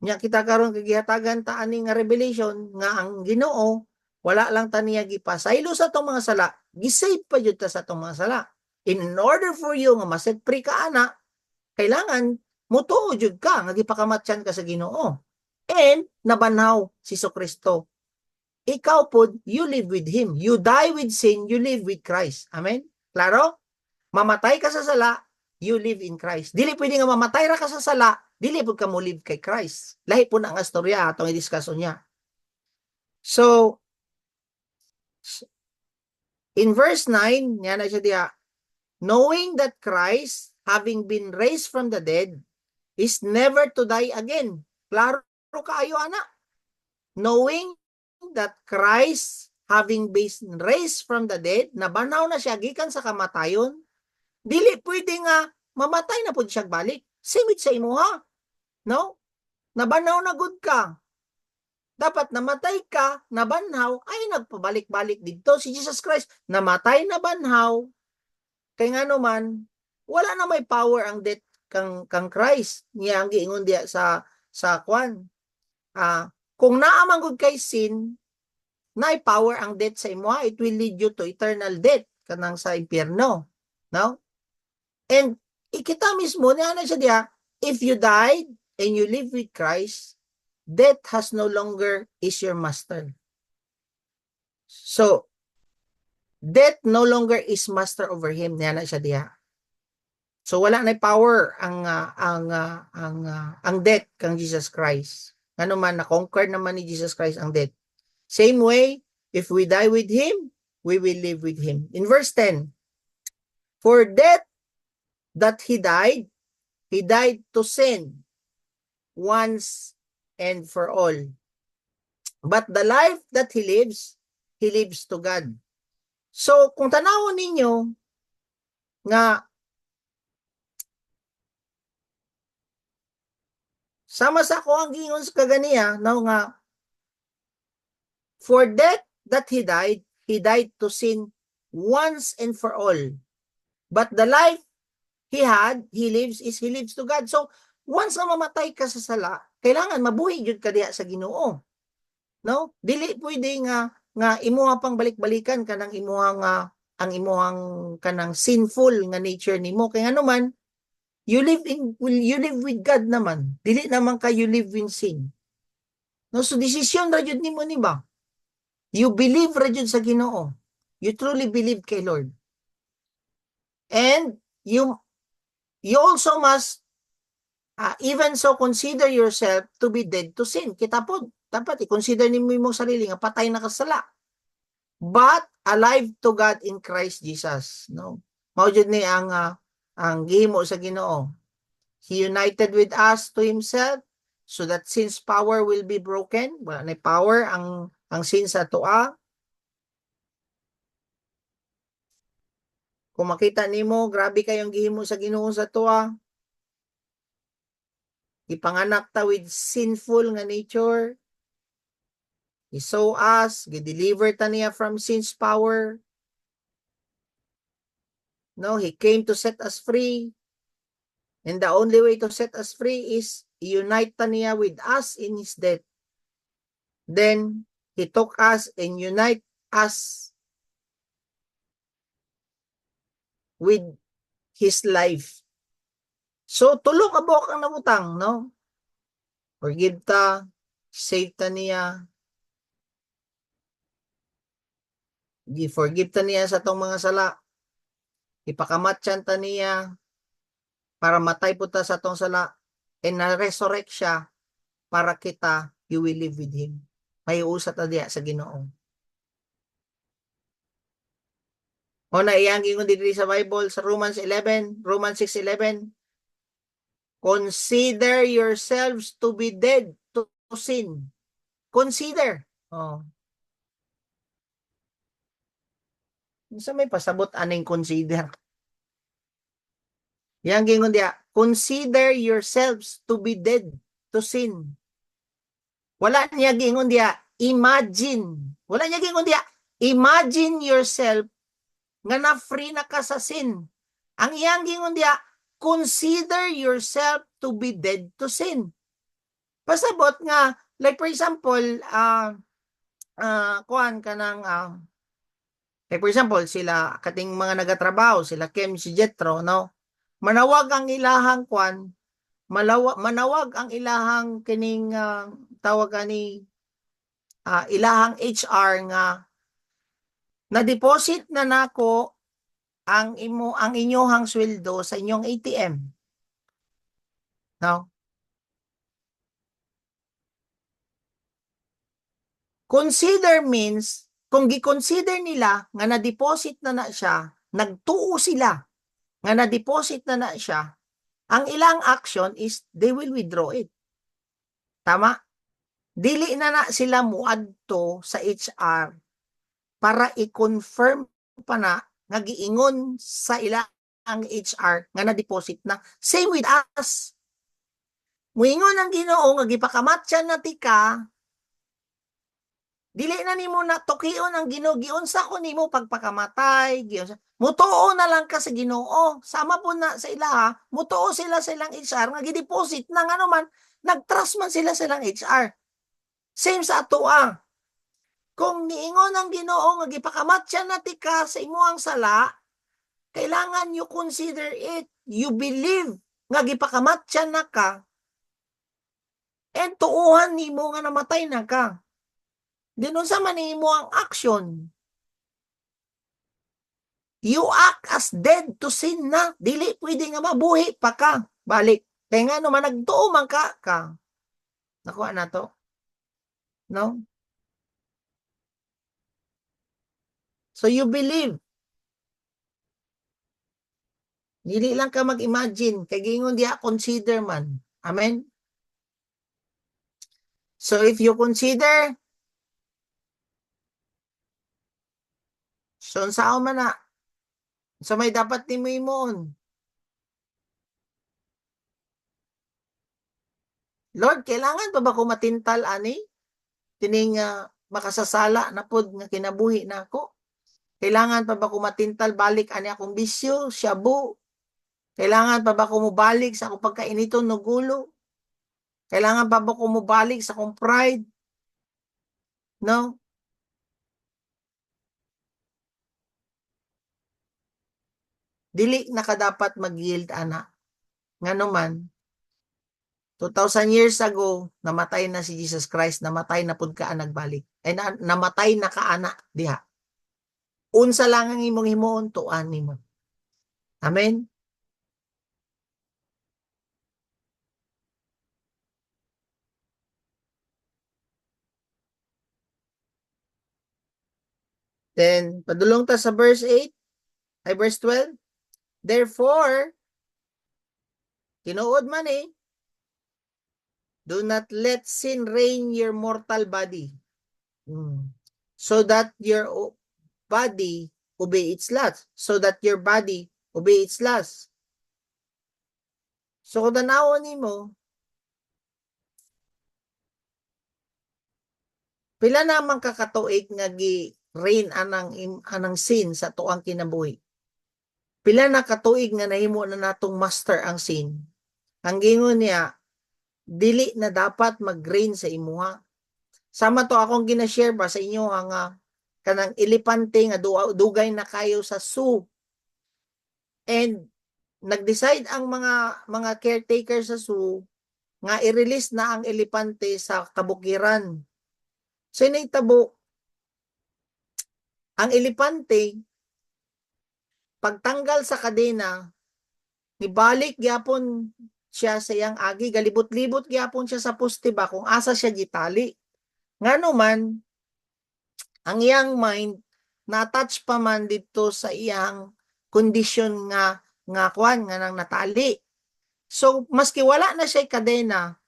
Nya kita karon kagihatagan ta ani nga revelation nga ang Ginoo wala lang ta niya gipasaylo sa tong mga sala, gisave pa jud ta sa tong mga sala. In order for you nga ma-set free ka ana, kailangan mutuo jud ka nga gipakamatyan ka sa Ginoo. and nabanhaw si Kristo. Ikaw po, you live with Him. You die with sin, you live with Christ. Amen? Klaro? Mamatay ka sa sala, you live in Christ. Dili pwede nga mamatay ra ka sa sala, dili po ka mo live kay Christ. Lahi po na ang astorya atong i-discuss niya. So, in verse 9, yan na siya diya, knowing that Christ, having been raised from the dead, is never to die again. Klaro kaayo, ana. Knowing that Christ, having been raised from the dead, nabanaw na siya gikan sa kamatayon, dili pwede nga mamatay na pud siya balik. Simit sa imuha. No? Nabanaw na gud ka. Dapat namatay ka, nabanhaw, ay nagpabalik-balik dito si Jesus Christ. Namatay, nabanhaw, kay nga naman, wala na may power ang death kang Christ. Niya ang giingon diya sa kwan. Kung naamang gud kay sin, naay power ang death sa imo, it will lead you to eternal death kanang sa impyerno. No? And ikita mismo niya na siya diya, if you died and you live with Christ, death has no longer is your master. So, death no longer is master over him. Niya na siya diya. So wala na power ang death kang Jesus Christ. Ano man na-conquer naman ni Jesus Christ ang death. Same way, if we die with him, we will live with him. In verse 10, for death that he died to sin once and for all. But the life that he lives to God. So kung tanawon ninyo nga sama sa ko ang gingon sa kaganiya, no nga, for death that he died to sin once and for all. But the life he lives to God. So, once na mamatay ka sa sala, kailangan mabuhi jud ka diha sa Ginoo. No? Dili pwede nga imuha pang balik-balikan kanang imuhang ang imuhang kanang sinful nga nature nimo. Kay ano man, you live with God naman. Dili naman ka you live in sin. No, so desisyon ra jud nimo ni ba? You believe ra jud sa Ginoo. You truly believe kay Lord. And you also must even so consider yourself to be dead to sin. Kita po, dapat i-consider nimo imong sarili nga patay na kasala. But alive to God in Christ Jesus. No? Mao jud ni ang gihimo sa Ginoo. He united with us to himself so that sin's power will be broken. Wala na power ang sin sa tua. Kung makita nimo, grabe kayong gihimo sa Ginoo sa tua. Ipanganak ta with sinful nga nature. He saw us, gi-deliver ta niya from sin's power. No, he came to set us free. And the only way to set us free is unite ta niya with us in his death. Then he took us and unite us with his life. So tulo ka buok ang nabutang, no? Forgive ta, save ta niya, forgive ta niya sa tong mga sala, ipakamatyan ta niya, para matay po ta sa tong sala, and na-resurrect siya, para kita, you will live with him. May usat ta diya sa Ginoo. O na iyang gingon diri sa Bible, sa Romans 6:11, consider yourselves to be dead to sin. Consider. Oh. Sa may pasabot aning consider. Yang gingon diya, consider yourselves to be dead to sin. Wala niya gingon diya, imagine. Wala niya gingon diya, imagine yourself nga na-free na ka sa sin. Ang iyang gingon diya, consider yourself to be dead to sin. Pasabot nga, like for example, kuan kanang like for example, sila kating mga nagatrabaho, sila Kem, si Jetro, no? Manawag ang ilahang kuan manawag ang ilahang kining tawag ani ilahang HR nga na-deposit na nako ang inyohang sweldo sa inyong ATM. Now, consider means kung gi-consider nila nga na-deposit na siya, nagtuo sila nga na-deposit na siya, ang ilang action is they will withdraw it. Tama? Dili na sila muadto sa HR para i-confirm pa na nga giingon sa ilang HR nga na-deposit na. Same with us. Muingon ang Ginoo nga gipakamatyan na tika, dili na nimo na tukion ang Ginoo, giunsa ko nimo pagpakamatay, giunsa. Mutuo na lang ka sa Ginoo. Sama po na sa ilaha, mutuo sila sa ilang HR nga gi-deposit na nga naman, nag-trust man sila sa ilang HR. Same sa atoa. Kung niingon ang Ginoo nga gipakamatyan na tika sa imuhang sala, kailangan you consider it. You believe nga gipakamatyan na ka, and tuuhan nimo nga namatay na ka. Dinon sa manimo ang action. You act as dead to sin na. Dili pwede nga mabuhi pa ka. Balik. Kaya nga naman nagtuo man ka. Nakuha na to. No? So you believe. Dili lang ka mag-imagine. Kaya gingon diha consider man. Amen? So if you consider, so saan man na, so may dapat ni mo imon. Lord, kailangan pa ba ko matintal ani? Tining makasasala na pod nga kinabuhi na ako. Kailangan pa ba ko matintal balik ani akong bisyo, shabu? Kailangan pa ba ko mubalik sa akong pagkainito no gulo? Kailangan pa ba ko mubalik sa akong pride? No? Dili na ka dapat mag-yield ana. Nga naman, 2,000 years ago, namatay na si Jesus Christ, namatay na pud ka nagbalik. Ay namatay na ka ana diha. Unsa lang ang imong himuon tuan nimo. Amen. Then padulong ta sa verse 8 ay verse 12. Therefore, tinuod man do not let sin reign your mortal body. So that your body obey its lust. So that your body obey its lust. So kung tanawon nimo, pila namang kakatuig nga gi-reign anang sin sa tuang kinabuhi. Pila na katuig nga nahimo na natong master ang sin. Ang gingon niya, dili na dapat mag-reign sa imuha. Sama to akong gina-share ba sa inyo nga kanang elepante nga dugay na kayo sa zoo. And nag-decide ang mga caretaker sa zoo nga i-release na ang elepante sa kabukiran. So initabo, ang elepante pagtanggal sa kadena, nibalik gyapon siya sa iyang agi, galibot-libot gyapon siya sa poste ba kung asa siya gitali. Ngano man, ang iyang mind na-touch pa man dito sa iyang kondisyon nga kwan nga nang natali. So maski wala na siya kadena,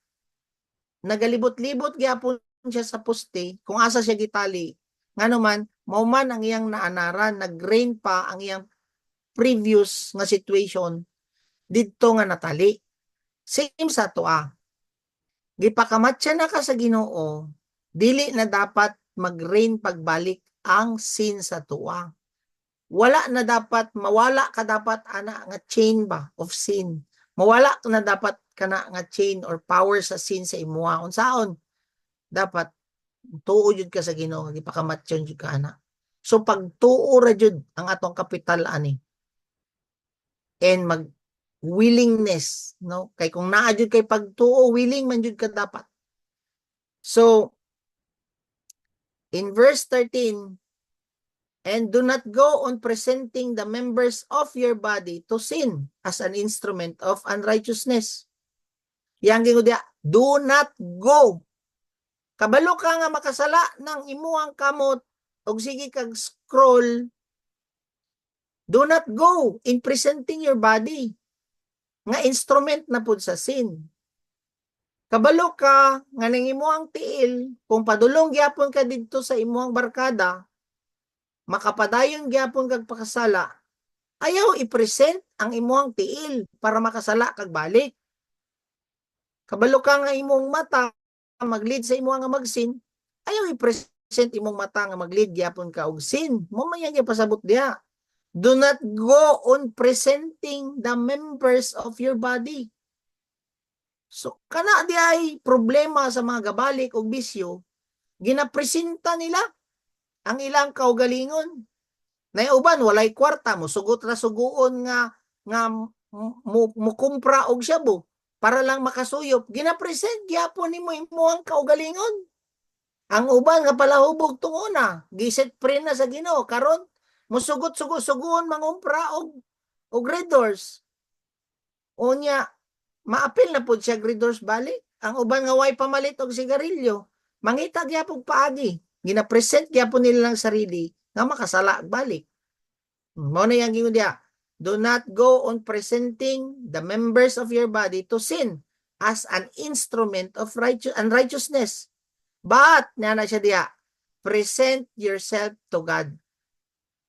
nagalibot-libot gyapon siya sa poste kung asa siya gitali. Ngano man, mao man ang iyang naanaran, nag-reign pa ang iyang previous nga situation didto nga natali. Same sa toa. Gipakamatya na ka sa Ginoo, dili na dapat mag-reign pagbalik ang sin sa tuwa. Wala na dapat, mawala ka dapat ana nga chain ba of sin. Mawala na dapat kana nga chain or power sa sin sa imuha. Unsaon? Dapat tuo jud ka sa Ginoo, gipakamatyon jud ka ana. So pag tuo ra jud ang atong kapital ani, and willingness, no? Kay kung naa jud kay pagtuo, willing man jud ka dapat. So in verse 13, and do not go on presenting the members of your body to sin as an instrument of unrighteousness. Yang gingo dia, do not go. Kabalo ka nga makasala ng imuhang kamot og sige kag scroll. Do not go in presenting your body nga instrument na pud sa sin. Kabalo ka nga ning imuhang tiil kung padulong gyapon ka didto sa imuhang barkada, makapadayon gyapon kag pakasala, ayaw i-present ang imuhang tiil para makasala kag balik. Kabalo ka nga imong mata maglid sa imuhang magsin, ayaw i-present imong mata nga maglid gyapon ka og sin. Mo man yan pasabot diha. Do not go on presenting the members of your body. So kana di ay problema sa mga gabalik og bisyo, ginapresenta nila ang ilang kaugalingon. Nay uban walay kwarta mo sugot ra suguon nga mukumpra og shabu para lang makasuyop. Ginapresent gyapon nimo imong kaugalingon. Ang uban nga palahubog tunguna, giset pre na sa Ginoo karon musugot-sugon mangumpra og Red Doors. Unya maapil na pud siya Red Doors balik. Ang uban nga way pamalit og sigarilyo, mangita gyapon paagi. Ginapresent gyapon nila lang sarili nga makasala balik. Mao na yang gingon dia, do not go on presenting the members of your body to sin as an instrument of unrighteousness. But na siya dia, present yourself to God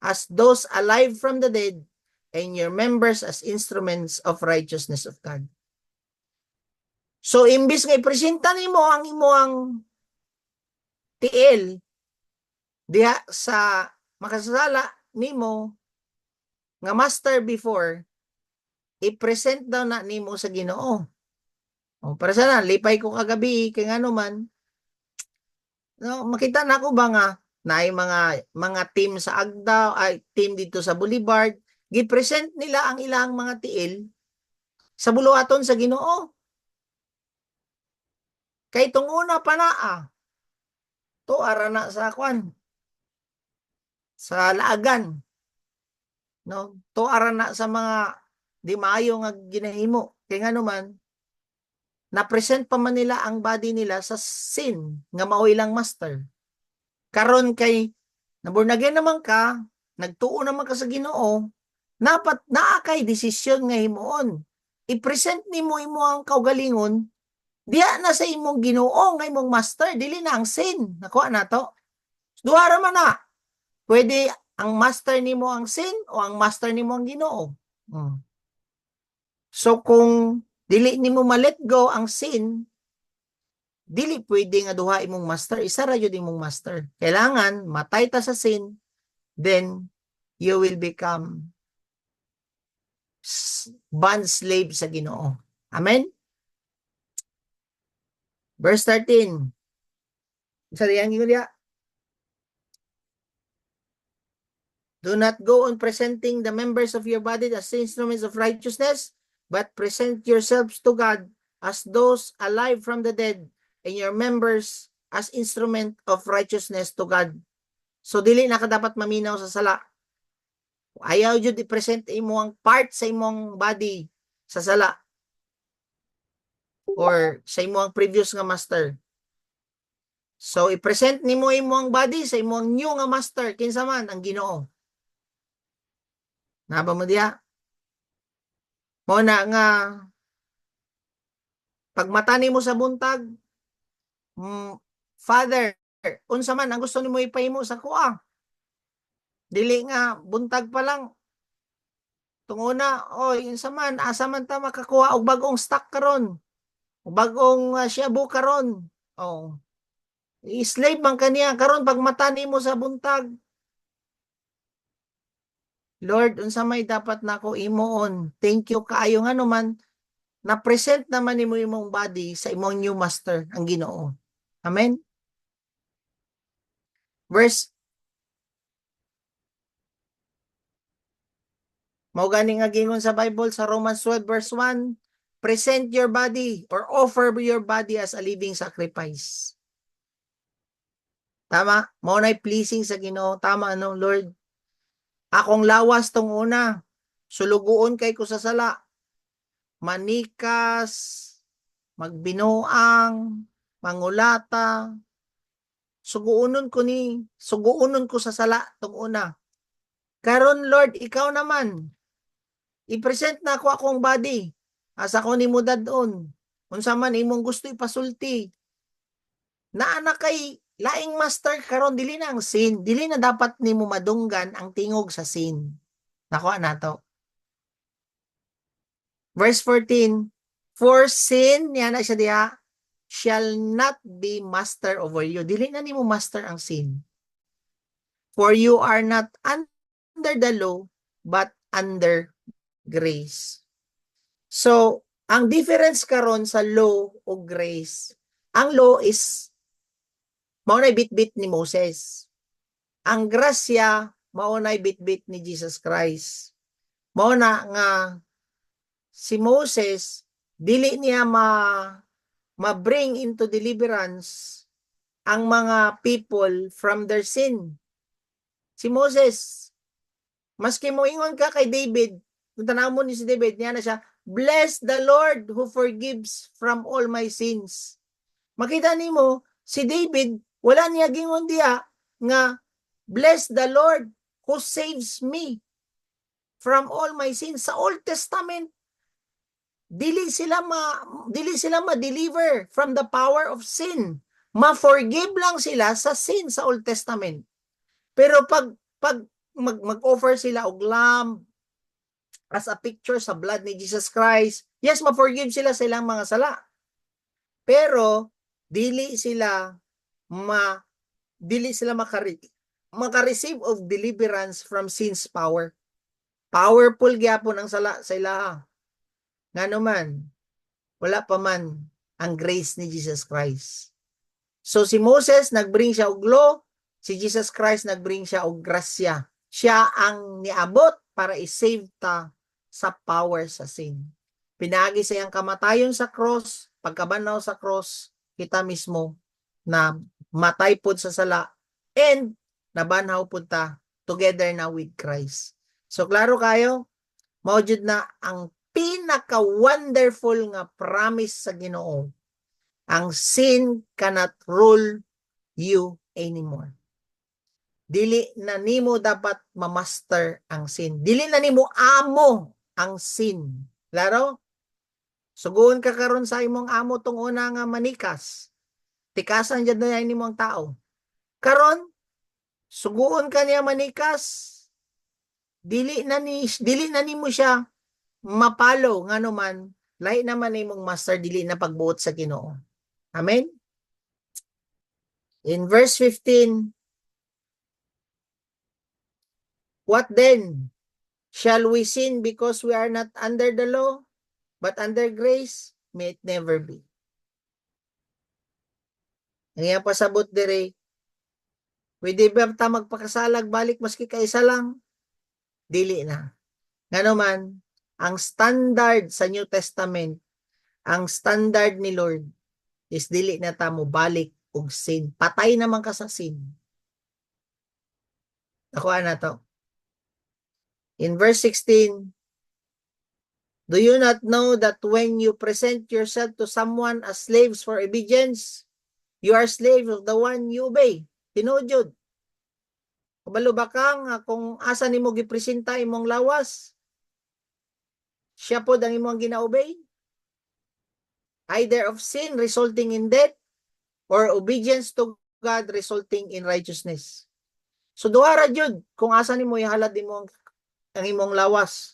as those alive from the dead and your members as instruments of righteousness of God. So imbis nga ipresenta nimo ang imong tiil diha sa makasala nimo nga master before, i-present daw na nimo sa Ginoo. O para sana lipay ko kagabi kay ngano man, no, makita na ko ba nga naay mga team sa Agdao, ay team dito sa Boulevard, gi-present nila ang ilang mga tiil sa buluhaton sa Ginoo. Kay tunguna pa naa to ara na sa kwan sa laagan, no, to ara na sa mga di maayo nga ginahimo kay ngano man na present pa man nila ang body nila sa sin nga mao ilang master. Karon kay naborn again naman ka, nagtuo naman ka sa Ginoo, dapat naa kay desisyon nga himuon. I-present nimo imong kaugalingon diya na sa imong Ginoo nga imong master, dili na ang sin. Nakuha na to. Duha ra man na. Pwede ang master nimo ang sin o ang master nimo ang Ginoo. So kung dili nimo ma-let go ang sin, dili pwede nga duha imong master, isa ra jud imong master. Kailangan matay ta sa sin, then you will become bond slave sa Ginoo. Amen? Verse 13. Sa diyan giya, do not go on presenting the members of your body as instruments of righteousness, but present yourselves to God as those alive from the dead, and your members as instrument of righteousness to God. So dili na ka dapat maminaw sa sala. Ayaw jud i-present imong part sa imong body sa sala or sa imong previous nga master. So i-present nimo imong body sa imong new nga master, kinsa man ang Ginoo. Naba mo diha? Mo na nga pagmata nimo sa buntag, Father, unsa man ang gusto nimo ipahimo sa kuha? Dili nga buntag pa lang tunguna, oy unsa man asa man ta makakuha og bag-ong stock karon? O bag-ong shabu karon? Oh. I-slave man kaniya karon pagmata nimo sa buntag. Lord, unsa may dapat nako imuon? Thank you kaayo nga naman na present naman nimo imong body sa imong new master ang Ginoo. Amen. Verse Mao gani nga gingon sa Bible sa Romans 12 verse 1, present your body or offer your body as a living sacrifice. Tama? Mao nay pleasing sa Ginoo. Tama no, Lord. Akong lawas tong una. Suluguon kay ko sa sala. Manikas, magbinuang, mangulata. Suguunon ko sa sala tong una. Karon Lord, ikaw naman. I-present na ako akong body. Asa ko nimo dadon. Unsa man imong gusto ipasulti. Naa na kay laing master karon dili na ang sin. Dili na dapat nimo madunggan ang tingog sa sin. Nakuha nato. Verse 14, for sin, yan na siya diha, shall not be master over you. Dili na nimo master ang sin. For you are not under the law, but under grace. So, ang difference karon sa law o grace, ang law is maunay bit-bit ni Moses. Ang grasya maunay bit-bit ni Jesus Christ. Mauna nga si Moses dili niya ma-bring into deliverance ang mga people from their sin. Si Moses, maski mo ingon ka kay David, kung tanaw mo ni si David, niya na siya, bless the Lord who forgives from all my sins. Makita nimo si David, wala niya gingon diya nga, bless the Lord who saves me from all my sins. Sa Old Testament, dili sila ma-deliver from the power of sin. Ma-forgive lang sila sa sin sa Old Testament. Pero pag mag-offer sila og lamb as a picture sa blood ni Jesus Christ, yes, ma-forgive sila sa ilang mga sala. Pero dili sila maka-receive of deliverance from sin's power. Powerful gyapon ang sala sa ilaha. Ngano man, wala pa man ang grace ni Jesus Christ. So si Moses nagbring siya og law, si Jesus Christ nagbring siya og grasya. Siya ang niabot para i-save ta sa power sa sin. Pinagi sa iyang kamatayon sa cross, pagkabanaw sa cross, kita mismo na matay pud sa sala and nabanhaw pud ta together na with Christ. So klaro kayo, mao jud na ang pinaka-wonderful nga promise sa Ginoo. Ang sin cannot rule you anymore. Dili na nimo dapat ma-master ang sin. Dili na nimo amo ang sin. Klaro? Suguon ka karon sa imong amo tong una nga manikas. Tikasan jud na nimo ang tao. Karon, suguon ka niya manikas. Dili na nimo siya mapalo ngano man lahi naman imong master dili na pagbuot sa Ginoo. Amen. In verse 15, what then? Shall we sin because we are not under the law, but under grace? May it never be. Ang pasabot dire, pwede ba ta magpakasalag balik maski kaisa lang? Dili na. Ngano man, ang standard sa New Testament, ang standard ni Lord is dili na ta mo balik og sin. Patay naman ka sa sin. Nakuha na to. In verse 16, do you not know that when you present yourself to someone as slaves for obedience, you are slaves of the one you obey? Tinuod. Kabalo ba ka nga kung asa nimo gipresenta imong lawas, siya po ang imong gina-obey? Either of sin resulting in death or obedience to God resulting in righteousness. So duha ra jud kung asa nimo ihalad nimo ang imong lawas.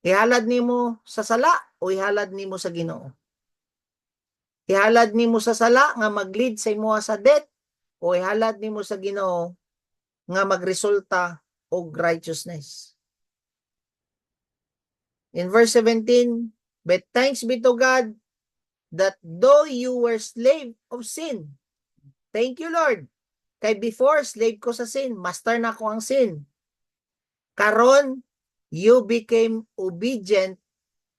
Ihalad nimo sa sala o ihalad nimo sa Ginoo. Ihalad nimo sa sala nga mag-lead sa imo sa death o ihalad nimo sa Ginoo nga magresulta og righteousness. In verse 17, but thanks be to God that though you were slave of sin, thank you Lord, kay before slave ko sa sin, master na ko ang sin. Karon, you became obedient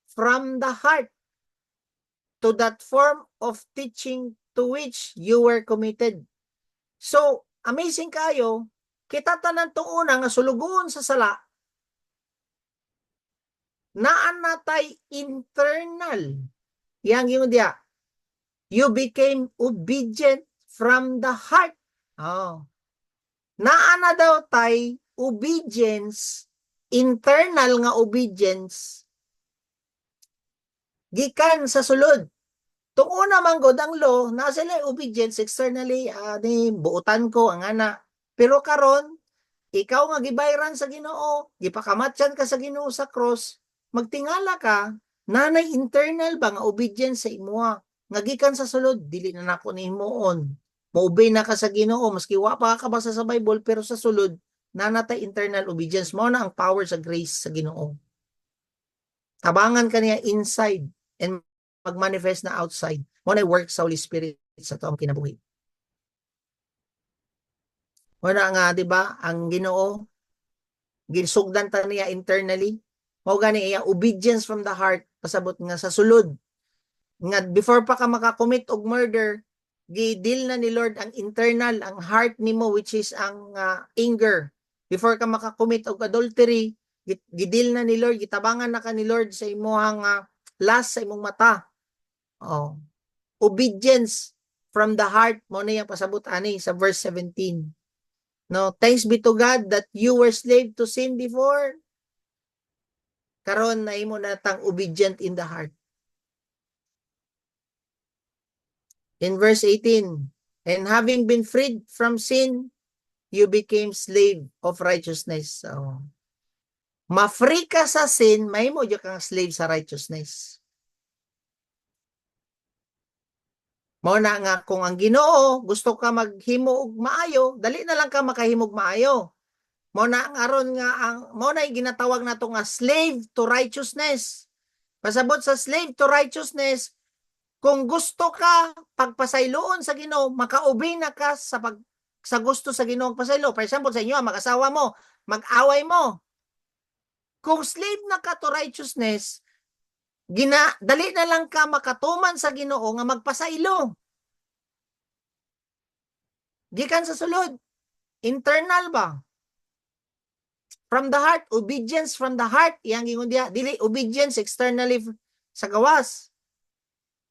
from the heart to that form of teaching to which you were committed. So, amazing kayo, kita tanan to una nga sulugon sa sala, naan natay internal. Yang yung dia, you became obedient from the heart. Oh. Naana daw tay obedience, internal nga obedience, gikan sa sulod. Tung una man god ang law, na sila obedience externally, ni buutan ko ang ana. Pero karon, ikaw nga gibayran sa Ginoo, gipakamatyan ka sa Ginoo sa cross, magtingala ka, nanay internal ba nga obedience sa imuha, nga gikan sa sulod, dili na nako nihimuon. Maubay na ka sa Ginoo, maski wa pa ka basa sa Bible, pero sa sulod, nanatay internal obedience mo na ang power sa grace sa Ginoo. Tabangan ka niya inside and mag-manifest na outside. Mo na work sa Holy Spirit sa toong kinabuhi. Wala nga, di ba, ang Ginoo, ginsugdan ta niya internally. Mao gani iya obedience from the heart, pasabot nga sa sulod. Nga before pa ka makakommit og murder, gidil na ni Lord ang internal, ang heart nimo, which is ang anger. Before ka makakommit og adultery, gidil na ni Lord, gitabangan na ka ni Lord sa imong lust sa imong mata. Oh. Obedience from the heart, mo na yung pasabot ani sa verse 17. No, thanks be to God that you were slave to sin before. Karon na imo natang obedient in the heart. In verse 18, and having been freed from sin, you became slave of righteousness. So, ma-free ka sa sin, may mo kang slave sa righteousness. Mao na nga kung ang Ginoo gusto ka maghimo og maayo, dali na lang ka makahimo og maayo. Mao na ang aron nga mao na ginatawag nato nga slave to righteousness. Pasabot sa slave to righteousness, kung gusto ka pagpasayloon sa Ginoo, makaubay na ka sa gusto sa Ginoo pasaylo. For example, sa inyo, mag-asawa mo, mag-away mo. Kung slave na ka to righteousness, dali na lang ka makatuman sa Ginoo nga magpasaylo. Gikan sa sulod, internal ba? From the heart, obedience from the heart, iyang gingon diha, dili obedience externally sa gawas.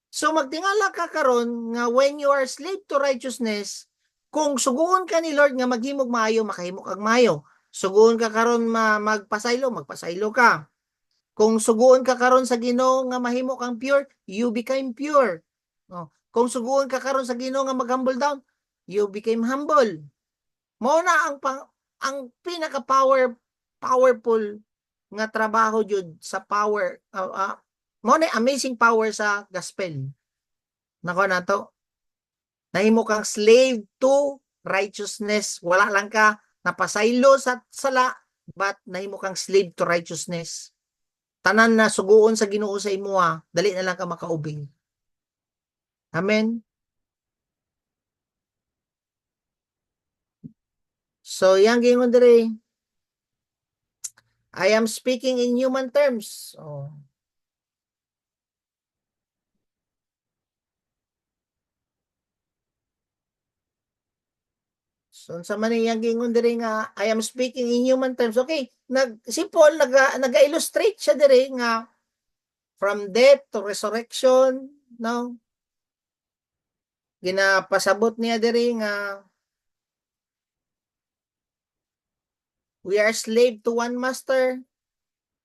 So magtingala ka karon nga when you are slave to righteousness, kung suguon ka ni Lord nga maghimog maayo, makahimo kag maayo. Suguon ka karon magpasaylo ka. Kung suguon ka karon sa Ginoo nga mahimo kang pure, you became pure. No. Kung suguon ka karon sa Ginoo nga mag-humble down, you became humble. Mao na ang pinaka powerful nga trabaho jud sa power, mao na amazing power sa gospel. Nako na to. Nahimo kang slave to righteousness. Wala lang ka napasaylo sa sala, but nahimo kang slave to righteousness. Tanan na suguon sa Ginoo sa imuha, dali na lang ka makaubing. Amen. So yang gingon dire, I am speaking in human terms. Oh. So sa man yang gingon dire nga I am speaking in human terms. Okay, si Paul naga-illustrate siya dire nga from death to resurrection, no? Ginapasabot niya dire nga we are slave to one master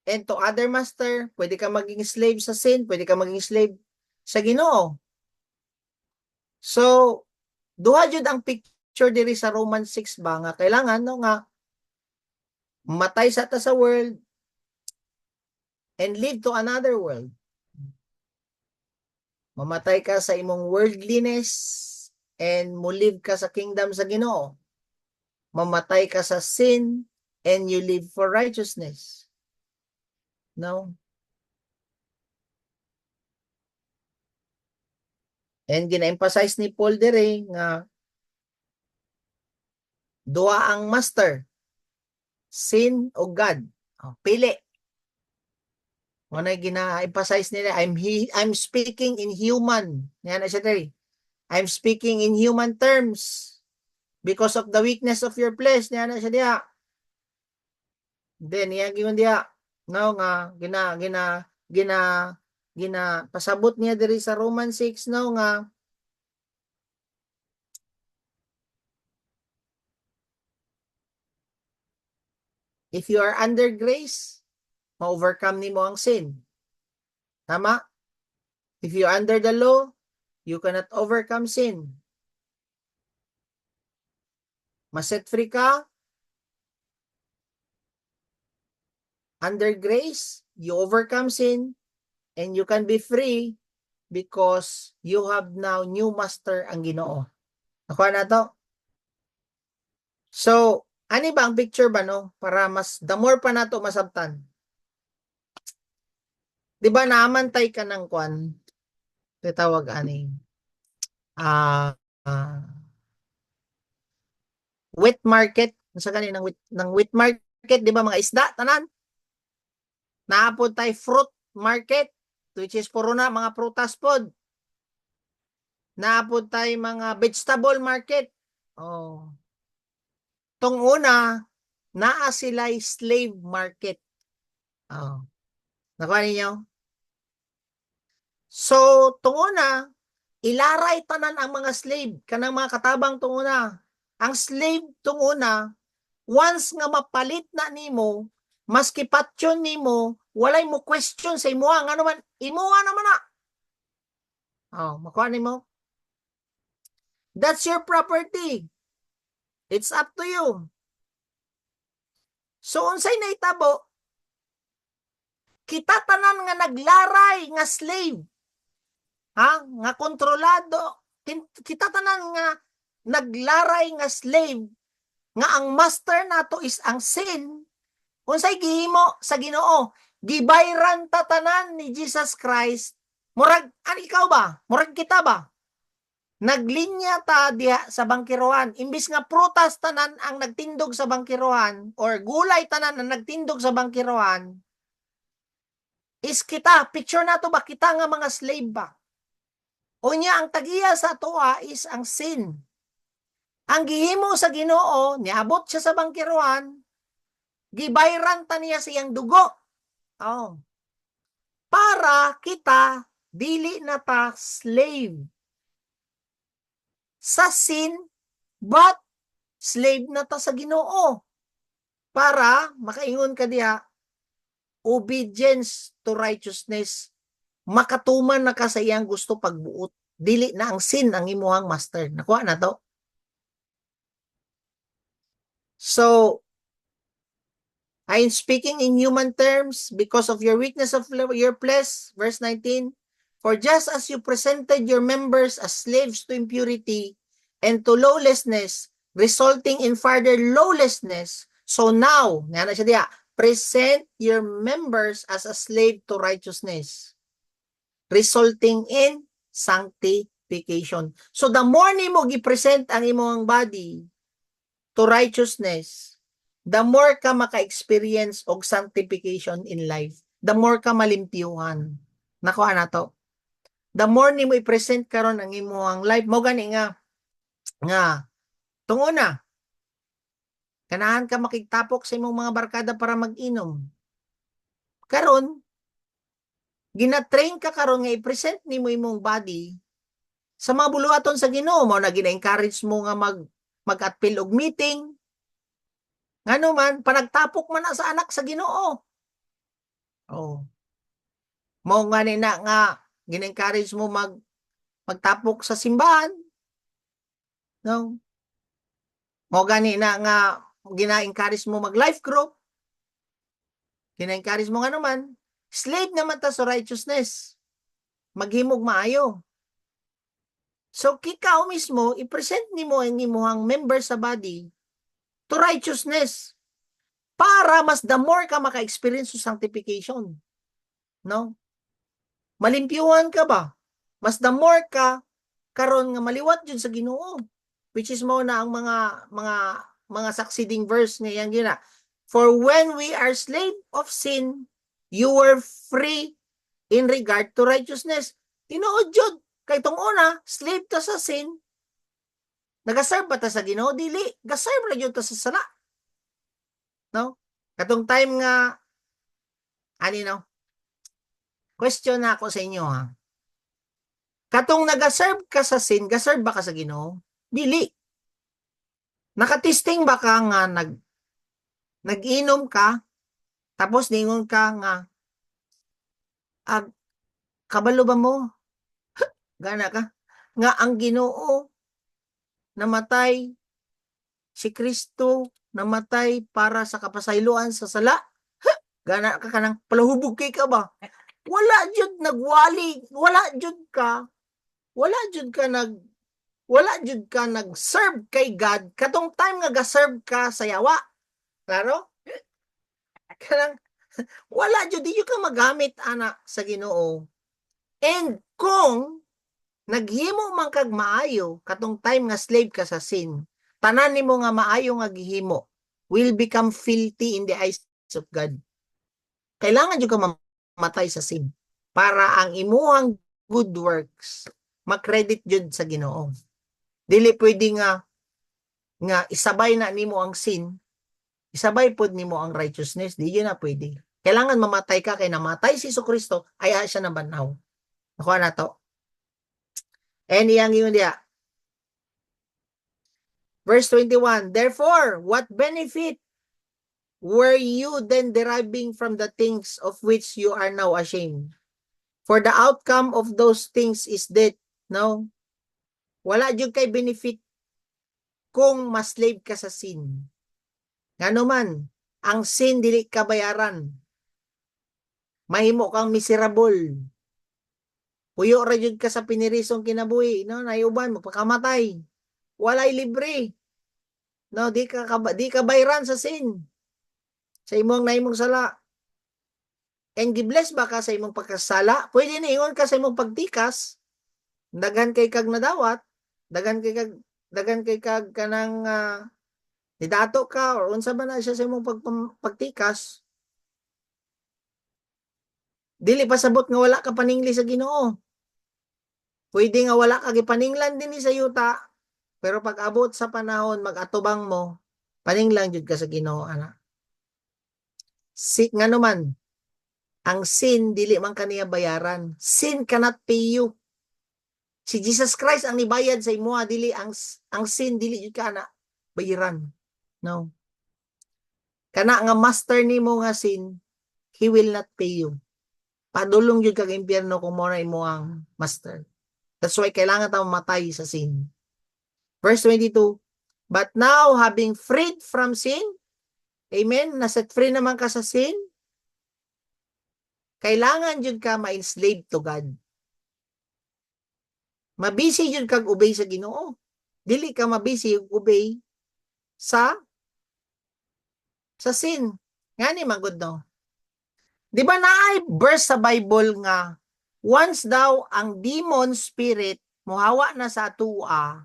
and to other master. Pwede ka maging slave sa sin, pwede ka maging slave sa Ginoo. So, duha jud ang picture diri sa Romans 6 ba nga kailangan no nga matay sa ta sa world and live to another world. Mamatay ka sa imong worldliness and mo live ka sa kingdom sa Ginoo. Mamatay ka sa sin and you live for righteousness. No? And gina-emphasize ni Paul dire nga duha ang master, sin o God. Pili. Wala gina-emphasize nila, I'm speaking in human. Yan na siya dali. I'm speaking in human terms because of the weakness of your flesh. Yan na siya diya. Then iya gyud diya. No nga gina pasabot niya diri sa Romans 6 no nga if you are under grace, ma-overcome nimo ang sin. Tama? If you are under the law, you cannot overcome sin. Ma-set free ka under grace, you overcome sin, and you can be free because you have now new master ang Ginoo. Nakuha na to? So, ani ba ang picture ba no? Para mas, the more pa nato masabtan. Di ba naamantay ka ng kwan? Tawag ani. Wet market. Sa kanin ng wet market, di ba mga isda, tanan? Naapod tayo fruit market, which is puro na mga prutas pod. Naapod tayo mga vegetable market. Oh. Tong una, naa sila slave market. Oh. Nakuha ninyo? So, tong una, ilaray tanan ang mga slave, kanang mga katabang tong una. Ang slave tong una, once nga mapalit na nimo, maski patyon nimo, walay mo question sa imuha, nga naman, imuha naman na. Oh, makuha nimo? That's your property. It's up to you. So, unsay naitabo, kita tanan nga naglaray nga slave. Ha? Nga kontrolado. Kita tanan nga naglaray nga slave nga ang master nato is ang sin. Unsay gihimo sa Ginoo? Gibayran ta tanan ni Jesus Christ. Murag ikaw ba? Murag kita ba? Naglinya ta diha sa bangkiruan. Imbis nga prutas tanan ang nagtindog sa bangkiruan or gulay tanan ang nagtindog sa bangkiruan, is kita, picture nato ba kita nga mga slave ba? Unya ang tagiya sa tuwa is ang sin. Ang gihimo sa Ginoo, niabot siya sa bangkiruan, gibayran ta niya siyang dugo. Oh. Para kita dili na ta slave sa sin, but slave na ta sa Ginoo. Para makaingon ka diha, obedience to righteousness, makatuman na ka sa iyang gusto pagbuot. Dili na ang sin ang imuhang master. Nakuha na to? So, I'm speaking in human terms because of your weakness of your flesh. Verse 19, for just as you presented your members as slaves to impurity and to lawlessness, resulting in further lawlessness, so now, na siya diya, present your members as a slave to righteousness, resulting in sanctification. So the more nimo gi-present ang imong body to righteousness, the more ka maka-experience og sanctification in life. The more ka malimpyuhan. Nakuha na to. The more nimo i-present karon ang imong life, mo gani nga tungo na kanahan ka makigtapok sa imong mga barkada para mag-inom. Karon gina-train ka karon nga i-present nimo imong body sa mga buluhaton sa Ginoo. Mao na gina-encourage mo nga mag-attend og meeting. Ngano man panagtapok man na sa anak sa Ginoo. Oh. Mao nga ni na nga gina-encourage mo magtapok sa simbahan. No? Mao gani na nga gina-encourage mo mag-life group. Gina-encourage mo nga naman, slave naman ta sa righteousness. Maghimog maayo. So, kikaw mismo, i-present nimo ang imuhang member sa body to righteousness para mas the more ka maka-experience sa sanctification. No? Malimpyuhan ka ba? Mas the more ka karon nga maliwat jud sa Ginoo, which is mo na ang mga succeeding verse nga yang gina. For when we are slave of sin, you were free in regard to righteousness. Tinuod jud kay tong una, slave ta sa sin. Nagaserve ba ta sa Ginoo? Dili. Gaserve ra jud ta sa sala. No? Katong time nga no? Question na ako sa inyo ha. Katong nagaserve ka sa sin, gaserve ba ka sa Ginoo? Dili. Nakatisting ba ka nga nag-inom ka, tapos ningon ka nga, kabalo ba mo? Gana ka? Nga ang Ginoo namatay, si Kristo namatay para sa kapasayloan sa sala. Gana ka kanang palahubog kay ka ba? Wala jud nagwali, wala jud ka nag-serve kay God katong time nga ga-serve ka sa yawa. Klaro? Kanang wala jud di ka magamit ana sa Ginoo. And kung naghimo man kag maayo katong time nga slave ka sa sin, tanan nimo nga maayo nga gihimo will become filthy in the eyes of God. Kailangan jud ka mamatay sa sin para ang imuhang good works makredit jud sa Ginoo. Dili pwede nga isabay na nimo ang sin, isabay pod nimo ang righteousness, di yun na pwede. Kailangan mamatay ka kay namatay si Jesucristo ay siya na banhaw. Nakuha na to. And iyang yun diya. Verse 21, therefore, what benefit were you then deriving from the things of which you are now ashamed? For the outcome of those things is death. No? Wala jud kay benefit kung maslave ka sa sin. Ngano man, ang sin dili kabayaran. Mahimo kang miserable. Puyo ra jud ka sa pinirisong kinabuhi, no? Nayuban magpakamatay. Walay libre. No, di ka bayran sa sin. Sa imong naimong sala. And gibless ba ka sa imong pagkasala? Pwede na ingon ka sa imong pagtikas. Daghan kay kag nadawat, daghan kay kag kanang nidato ka or unsa ba na siya sa imong pagtikas. Dili pasabot nga wala ka paningli sa Ginoo. Pwede nga wala ka gipaninglan dinhi sa yuta, pero pag abot sa panahon mag-atubang mo, paninglang jud ka sa Ginoo ana. Ngano man, ang sin dili man kaniya bayaran. Sin cannot pay you. Si Jesus Christ ang nibayad sa imo, dili ang sin dili jud ka ana bayaran. No. Kana nga master nimo nga sin, he will not pay you. Padulong jud kag impyerno kung mo na imo ang master. That's why kailangan ta mamatay sa sin. Verse 22, but now having freed from sin, amen, naset free naman ka sa sin, kailangan jud ka ma-enslave to God. Mabisi jud kag obey sa Ginoo. Dili ka mabisi obey sa sin. Ngani magud no? Di ba naay verse sa Bible nga once daw ang demon spirit mohawa na sa atua,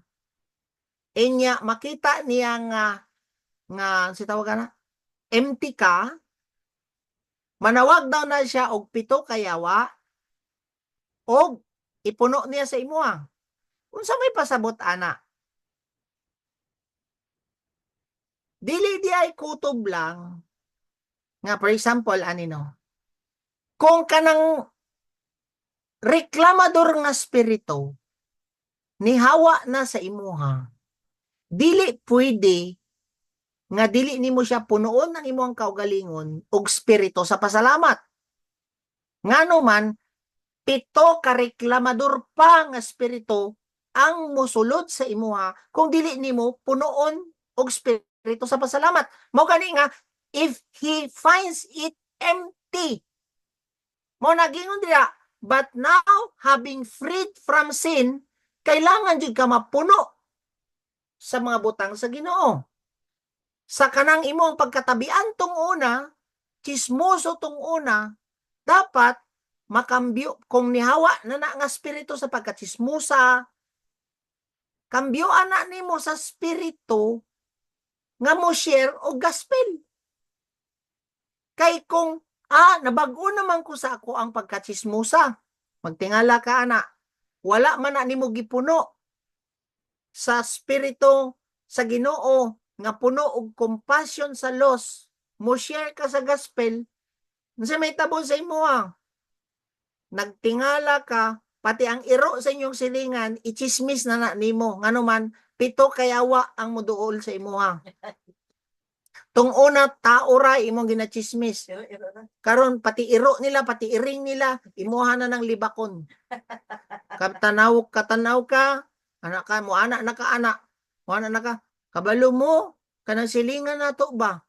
inya makita niya nga si tawag na empty ka, manawag daw na siya og 7 ka yawa og ipuno niya sa imuha. Unsa may pasabot ana? Dili di ay kutob lang nga for example anino. Kung kanang reklamador nga spirito nihawa na sa imuha, dili pwede nga dili nimo siya punuon ng imong kaugalingon og spirito sa pasalamat. Ngano man 7 ka reklamador pa nga spirito ang mosulod sa imuha kung dili nimo punuon og spirito sa pasalamat. Mao gani nga if he finds it empty, mo nagingon diya, but now having freed from sin, kailangan jud ka mapuno sa mga butang sa Ginoo. Sa kanang imong pagkatabian tong una, chismoso tong una, dapat makambyo kung nihawa na nga spirito sa pagkachismosa, kambyoan na nimo sa spirito nga mo share og gospel. Kay kung Nabag-o naman ko sa ako ang pagkatsismusa. Magtingala ka, ana. Wala man na nimo gipuno sa spirito sa Ginoo nga puno og compassion sa loss. Mo share ka sa gospel, unsa may tabon sa imo nagtingala ka, pati ang iro sa inyong silingan, ichismis na nimo. Ngano man, 7 kayawa ang muduol sa imuha. Tung una, tao ra imong ginachismis. Karon pati iro nila, pati iring nila, imuha na ng libakon. Katanaw ka, anak ka mo, anak na ka, anak. Mo anak na ka, kabalo mo, kanang silingan na to ba?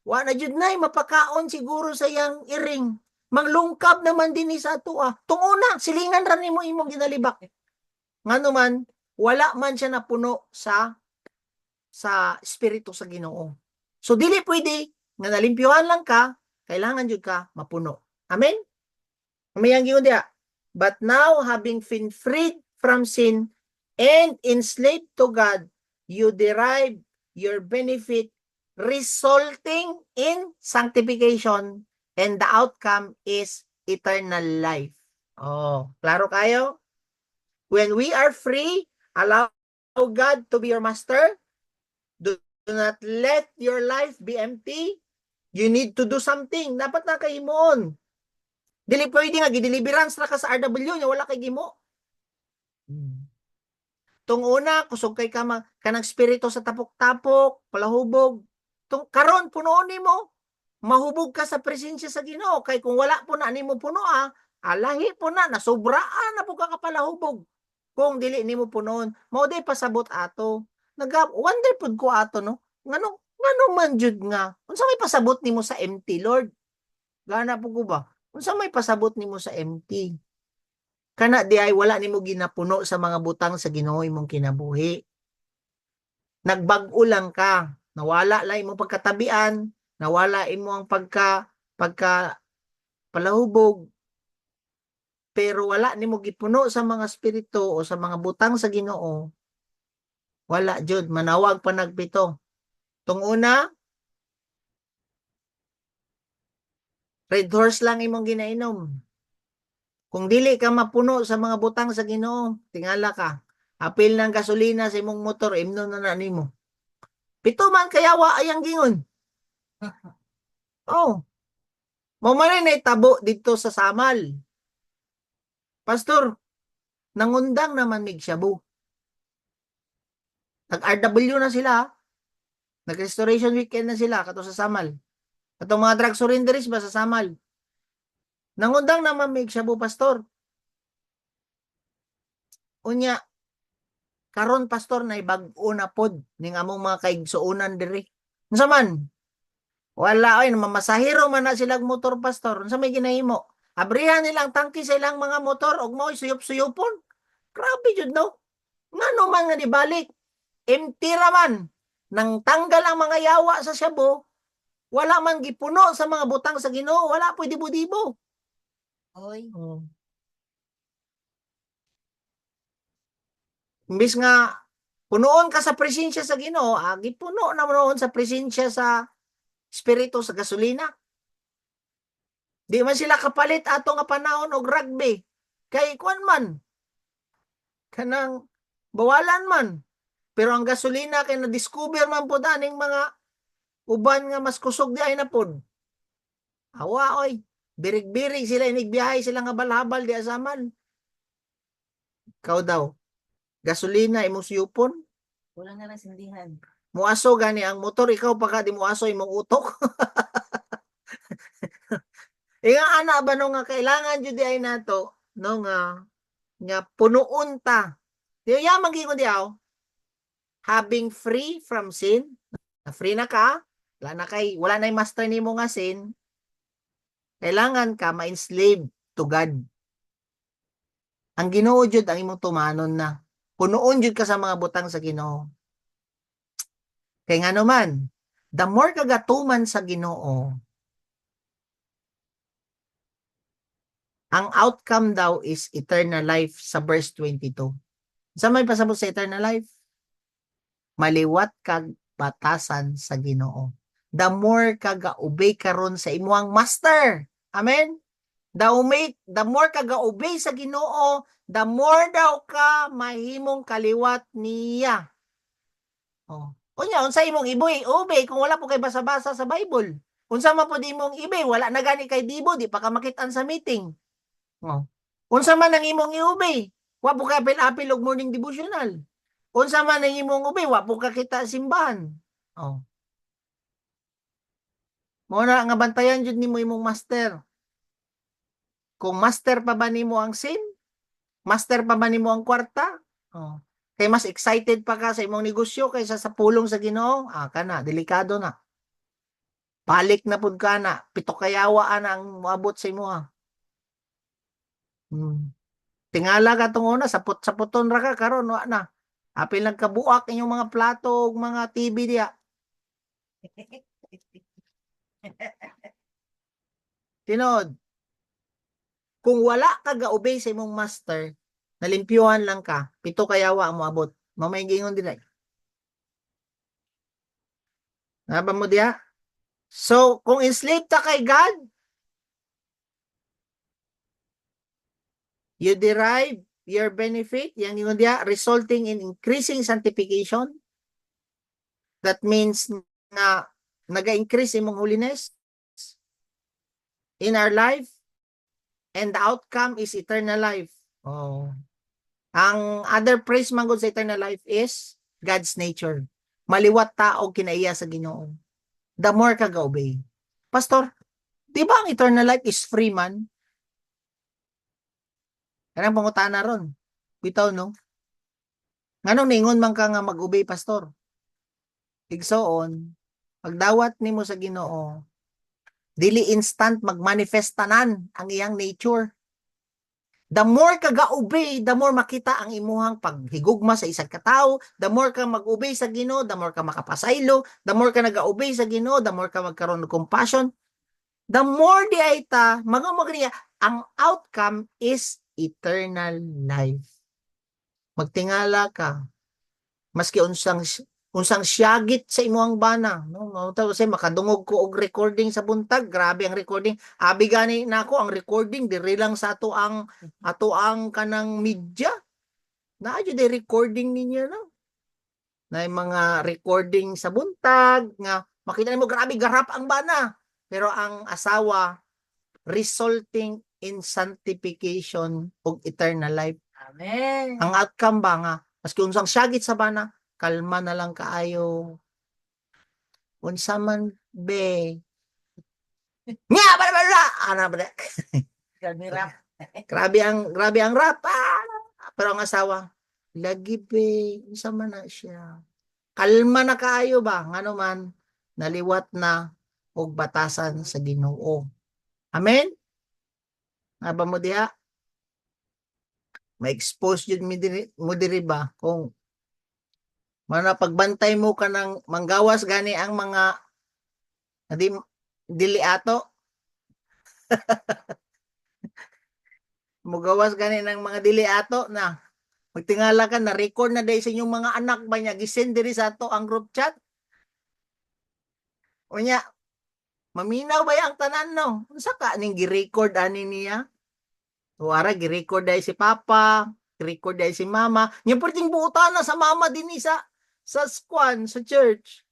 Wa na jud nay mapakaon siguro sa yang iring. Manglungkab naman din ni sa ato Tung una, silingan ra nimo imong ginalibak. Ngano man, wala man siya napuno sa espiritu sa Ginoo. So dili pwede nga nalimpyuhan lang ka, kailangan jud ka mapuno. Amen? Amayang giun dia. But now having been freed from sin and enslaved to God, you derive your benefit resulting in sanctification, and the outcome is eternal life. Klaro kayo? When we are free, allow God to be your master. Do not let your life be empty. You need to do something. Dapat na kay himoon. Dili pwede nga gideliverance ra ka sa RW nya wala kay gimo. Tung una kusog kay ka kanang espiritu sa tapok-tapok, palahubog. Tung karon punoon nimo. Mahubog ka sa presensya sa Ginoo kay kung wala po na nimo puno alahi po na nasobraan na po ka kapalahubog. Kung dili nimo punoon, mao day pasabot ato. Wonder pud ko ato no. Ngano man jud nga. Unsa may pasabot nimo sa empty, Lord? Gana po ko ba? Unsa may pasabot nimo sa empty? Kana di ay wala nimo ginapuno sa mga butang sa Ginoo imong kinabuhi. Nagbag-o lang ka. Nawala lang imong pagkatabian, nawala imo ang pagka palahubog, pero wala nimo gipuno sa mga espiritu o sa mga butang sa Ginoo. Wala jud, manawag pa nagpito. Tung una, Red Horse lang imong ginainom. Kung dili ka mapuno sa mga butang sa Ginoo, tingala ka. Apil ng gasolina sa imong motor, imnon na nimo. 7 man kayawa ayang gingon. Mamanay na itabo dito sa Samal. Pastor, nangundang naman mig shabu. Nag-RW na sila. Nag-restoration weekend na sila kato sa Samal. Katong mga drug surrenderies ba sa Samal. Nangundang naman mig shabu, pastor. Unya, karon pastor na ibag-o na pod ning among mga kaigsuonan diri. Unsa man? Wala ay mamasahero man na silang motor, pastor. Unsa may ginahimo? Abrihan nilang tangki sa ilang mga motor ug mo'y suyop-suyopon. Grabe jud no. Ngano man nga dibalik? Empty ra man. Nang tanggal ang mga yawa sa Shabu, wala man gipuno sa mga butang sa Ginoo, wala po'y dibo-dibo. Oy. Imbis nga punoon ka sa presensya sa Ginoo, gipuno na noon sa presensya sa espiritu sa gasolina. Di man sila kapalit ato nga panahon og rugby. Kay kuan man kanang bawalan man. Pero ang gasolina kay na-discover man po daning mga uban nga mas kusog di ay na pod. Awa oy, birig-birig sila inigbiyahe sila nga balhabal di asaman. Ikaw daw, gasolina imong siyupon? Wala na lang sindihan. Muaso gani ang motor, ikaw pa ka di muaso imong utok. Nga ana ba no nga kailangan jud ay nato no nga punuon ta. Di yaman gyud ko diaw. Having free from sin, na free na ka, wala na yung master nimo nga sin, kailangan ka ma-enslave to God. Ang Ginoo jud ang imong tumanon na. Punuon jud ka sa mga butang sa Ginoo. Kay ngano man, the more kagatuman sa Ginoo, ang outcome daw is eternal life sa verse 22. Sa may pasabot sa eternal life? Maliwat kag batasan sa Ginoo. The more kaga-obey karon sa imuang master. Amen? The more ka ga-obey sa Ginoo, the more daw ka mahimong kaliwat niya. Oh. Unya, unsa imong obey kung wala po kay basa-basa sa Bible. Unsa man po di imong ibay, wala na gani kay dibo, di pa ka makitaan sa meeting. Oh. Unsa man ang imong i-obey, wa po ka apil-apil og morning devotional. Unsa man ang imong obey, wa po ka kita simbahan. Oh. Mo na nga bantayan jud nimo imong master. Kung master pa ba nimo ang sin? Master pa ba nimo ang kwarta? Oh. Kay mas excited pa ka sa imong negosyo kaysa sa pulong sa Ginoo? Kana delikado na. Balik na pud ka na, pito kayawa ang moabot sa imo. Tingala ka tong una, sapot-sapoton ra ka karon wa na. Apil nagkabuak inyong mga plato ug mga TV diya. Tinod, kung wala ka ga-obey sa imong master, nalimpyuhan lang ka, pito kayawa ang moabot. Mamay gingon dinay. Naba mo diya? So, kung enslaved ka kay God, you derive your benefit, yang ingon diya, resulting in increasing sanctification. That means na naga-increase imong holiness in our life, and the outcome is eternal life. Oh. Ang other praise man gud sa eternal life is God's nature. Maliwat tao kinaiya sa Ginoo. The more ka ga-obey. Pastor, di ba ang eternal life is free man? Kanang pangutana ron. Bitaw no? Nganong ningon man ka nga mag-obey, pastor? Igsoon, pagdawat nimo sa Ginoo, dili instant magmanifestanan ang iyang nature. The more ka ga-obey, the more makita ang imuhang paghigugma sa isang katao, the more ka mag-obey sa Ginoo, the more ka makapasaylo, the more ka nag-obey sa Ginoo, the more ka magkaroon ng compassion, the more di ay ta, magniya, ang outcome is eternal life. Magtingala ka, maski unsang syagit sa imuhang bana, no? Kasi makadungog ko og recording sa buntag, grabe ang recording. Abi gani nako ang recording diri lang sa ato ang kanang media. Naa jud recording ninyo no. Na mga recording sa buntag nga makita nimo grabe garap ang bana. Pero ang asawa resulting in sanctification ug eternal life. Amen. Ang outcome ba nga maski unsang syagit sa bana, kalma na lang kaayo. Unsa man be. Nya bala ana ba. Grabe ang rap. Pero ang asawa, lagi be, unsa man na siya. Kalma na kaayo ba ngano man naliwat na og batasan sa Ginoo. Amen. Nga ba mo diha? Ma-expose jud mo diri ba kung mana pagbantay mo ka ng manggawas gani ang mga dili ato mugawas gani ng mga dili ato na magtingala ka na record na dahil sa inyong mga anak ba niya gisend diri sa ato ang group chat unya maminaw ba ang tanan no unsa ka ning gi-record ani niya wara gi-record dahil si papa gi-record dahil si mama nya perting buutan na sa mama dinhi sa squad sa church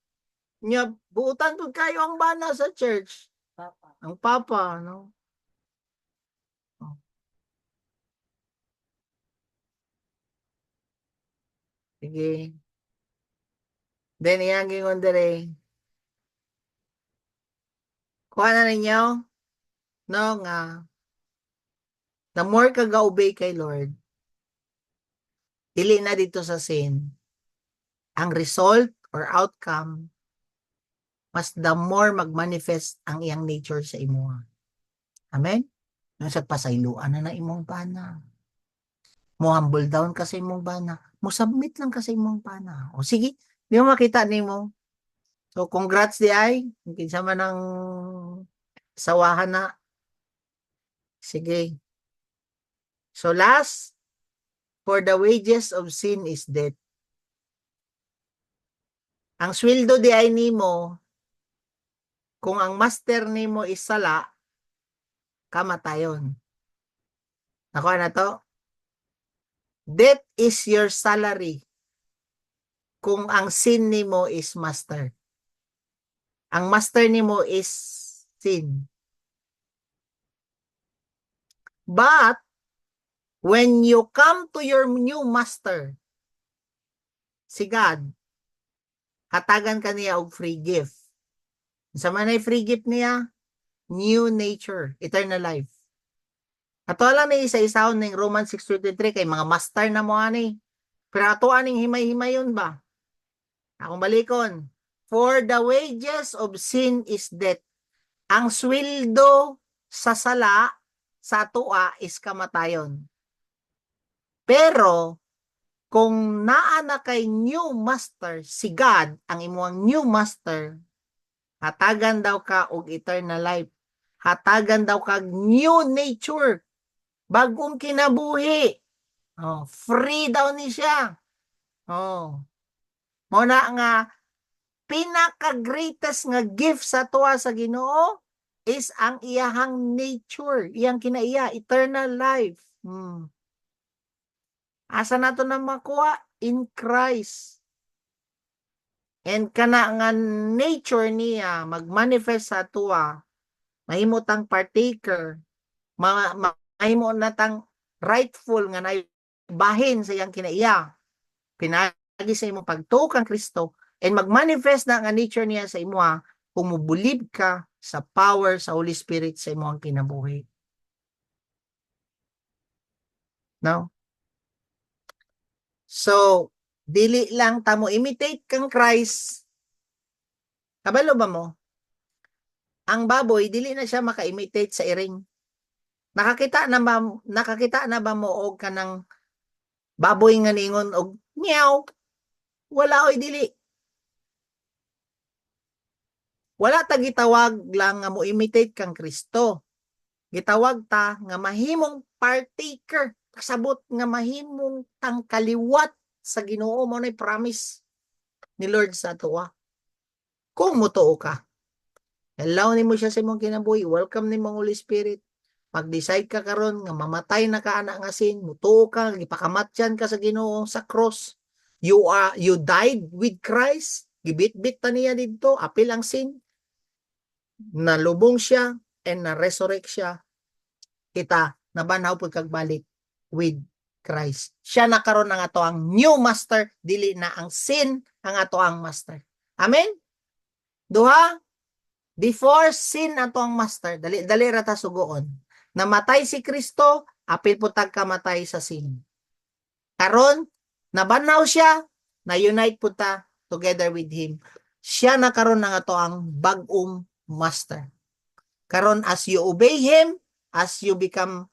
nya buutan pud kayo ang bana sa church papa. Ang papa no. Sige. Then iyang gingon dere. Kuha na ninyo no nga the more ka ga-obey kay Lord dili na dito sa sin ang result or outcome mas the more magmanifest ang iyang nature sa imo. Amen? Nasa pasayloan na imong bana. Mo humble down ka sa imong bana. Mo submit lang ka sa imong bana. O sige, di mo makita nimo. So congrats di ay. Kinsa man ang sawahan na. Sige. So last, for the wages of sin is death. Ang sweldo di ay nimo kung ang master nimo is sala, kamatayon. Nakuha na to? Death is your salary kung ang sin nimo is master. Ang master nimo is sin. But when you come to your new master, si God, hatagan ka niya og free gift. Sa manay free gift niya, new nature, eternal life. Ato lang ni isa-isahon ng Romans 6:23 kay mga master na mo ani. Pero ato aning himay-himayon ba? Akong balikon. For the wages of sin is death. Ang sweldo sa sala sa tua is kamatayon. Pero kung naa na kay new master, si God, ang imuang new master, hatagan daw ka og eternal life. Hatagan daw ka new nature. Bagong kinabuhi. Oh, free daw ni siya. Oh. Muna nga pinaka-greatest nga gift sa tuwa sa Ginoo is ang iyahang nature, iyang kinaiya, eternal life. Asa nato na makuha? In Christ. And kana nga nature niya magmanifest sa tuwa, mahimutang partaker, mahimo natang rightful nga bahin sa iyang kinaiya. Pinagi sa imong pagtuo kang Kristo and magmanifest na nga nature niya sa imo kung mubulib ka sa power sa Holy Spirit sa imong kinabuhi. No? So, dili lang ta mo imitate kang Christ. Kabalo ba mo? Ang baboy dili na siya maka-imitate sa iring. Nakakita na ba mo og kanang baboy nga ningon og meow? Wala oy dili. Wala ta gitawag lang nga mo imitate kang Kristo. Gitawag ta nga mahimong partaker, kasabot nga mahimong tangkaliwat sa Ginoo mo nay promise ni Lord sa tuwa. Kung mutuo ka, allow nimo siya sa imong kinabuhi, welcome nimo ang Holy Spirit. Mag-decide ka karon nga mamatay na ka ana nga sin, mutuo ka, gipakamatyan ka sa Ginoo sa cross. You died with Christ, gibit-bit ta niya didto, apil ang sin. Nalubong siya and na-resurrect siya. Kita nabanaw pud kag balik with Christ. Siya na karon ang ato ang new master, dili na ang sin ang ato ang master. Amen. Duha, before sin ato ang master, dali ra ta sugoon. Namatay si Kristo, apil po tagkamatay sa sin. Karon nabanaw siya, na-unite po ta together with him. Siya na karon ang ato ang bag-ong master. Karon as you obey him, as you become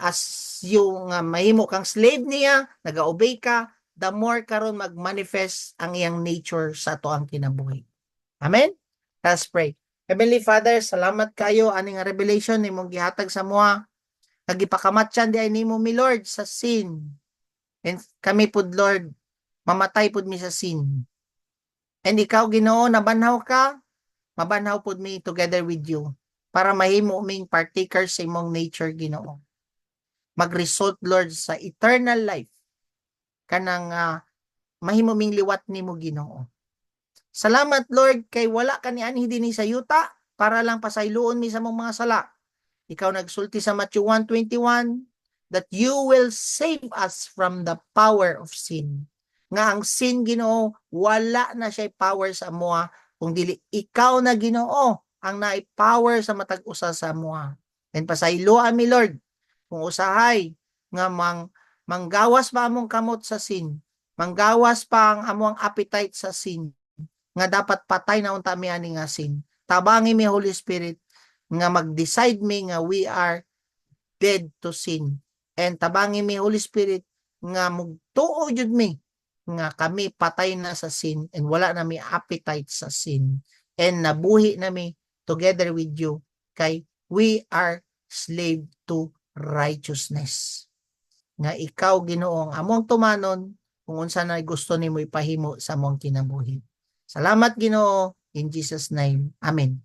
as yung mahimo kang slave niya, naga-obey ka, the more karon mag-manifest ang iyang nature sa ato ang kinabuhi. Amen? Let's pray. Heavenly Father, salamat kayo aning revelation nimong gihatag sa moa. Nagipakamatyan di ay nimo mi Lord sa sin. And kami pud Lord, mamatay pud mi sa sin. And ikaw Ginoo nabanhaw ka, mabanhaw pud mi together with you para mahimo ming partaker sa imong nature Ginoo. Mag-result Lord sa eternal life kanang mahimo ming liwat nimo Ginoo. Salamat Lord kay wala ka ni anhi dinhi sa yuta para lang pasayloon mi sa mong mga sala. Ikaw nagsulti sa Matthew 1:21 that you will save us from the power of sin. Nga ang sin Ginoo wala na siya power sa amoa kung dili ikaw na Ginoo ang naay power sa matag usa sa amoa. And pasayloan mi Lord kung usahay nga manggawas pa among kamot sa sin. Manggawas pa ang among appetite sa sin nga dapat patay na unta mi ani nga sin. Tabangi mi Holy Spirit nga mag-decide mi nga we are dead to sin. And tabangi mi Holy Spirit nga mugtuo jud mi nga kami patay na sa sin and wala na mi appetite sa sin. And nabuhi na mi together with you kay we are slave to righteousness. Nga ikaw Ginoo ang among tumanon kung unsa na gusto nimo ipahimo sa among kinabuhi. Salamat Ginoo, in Jesus name. Amen.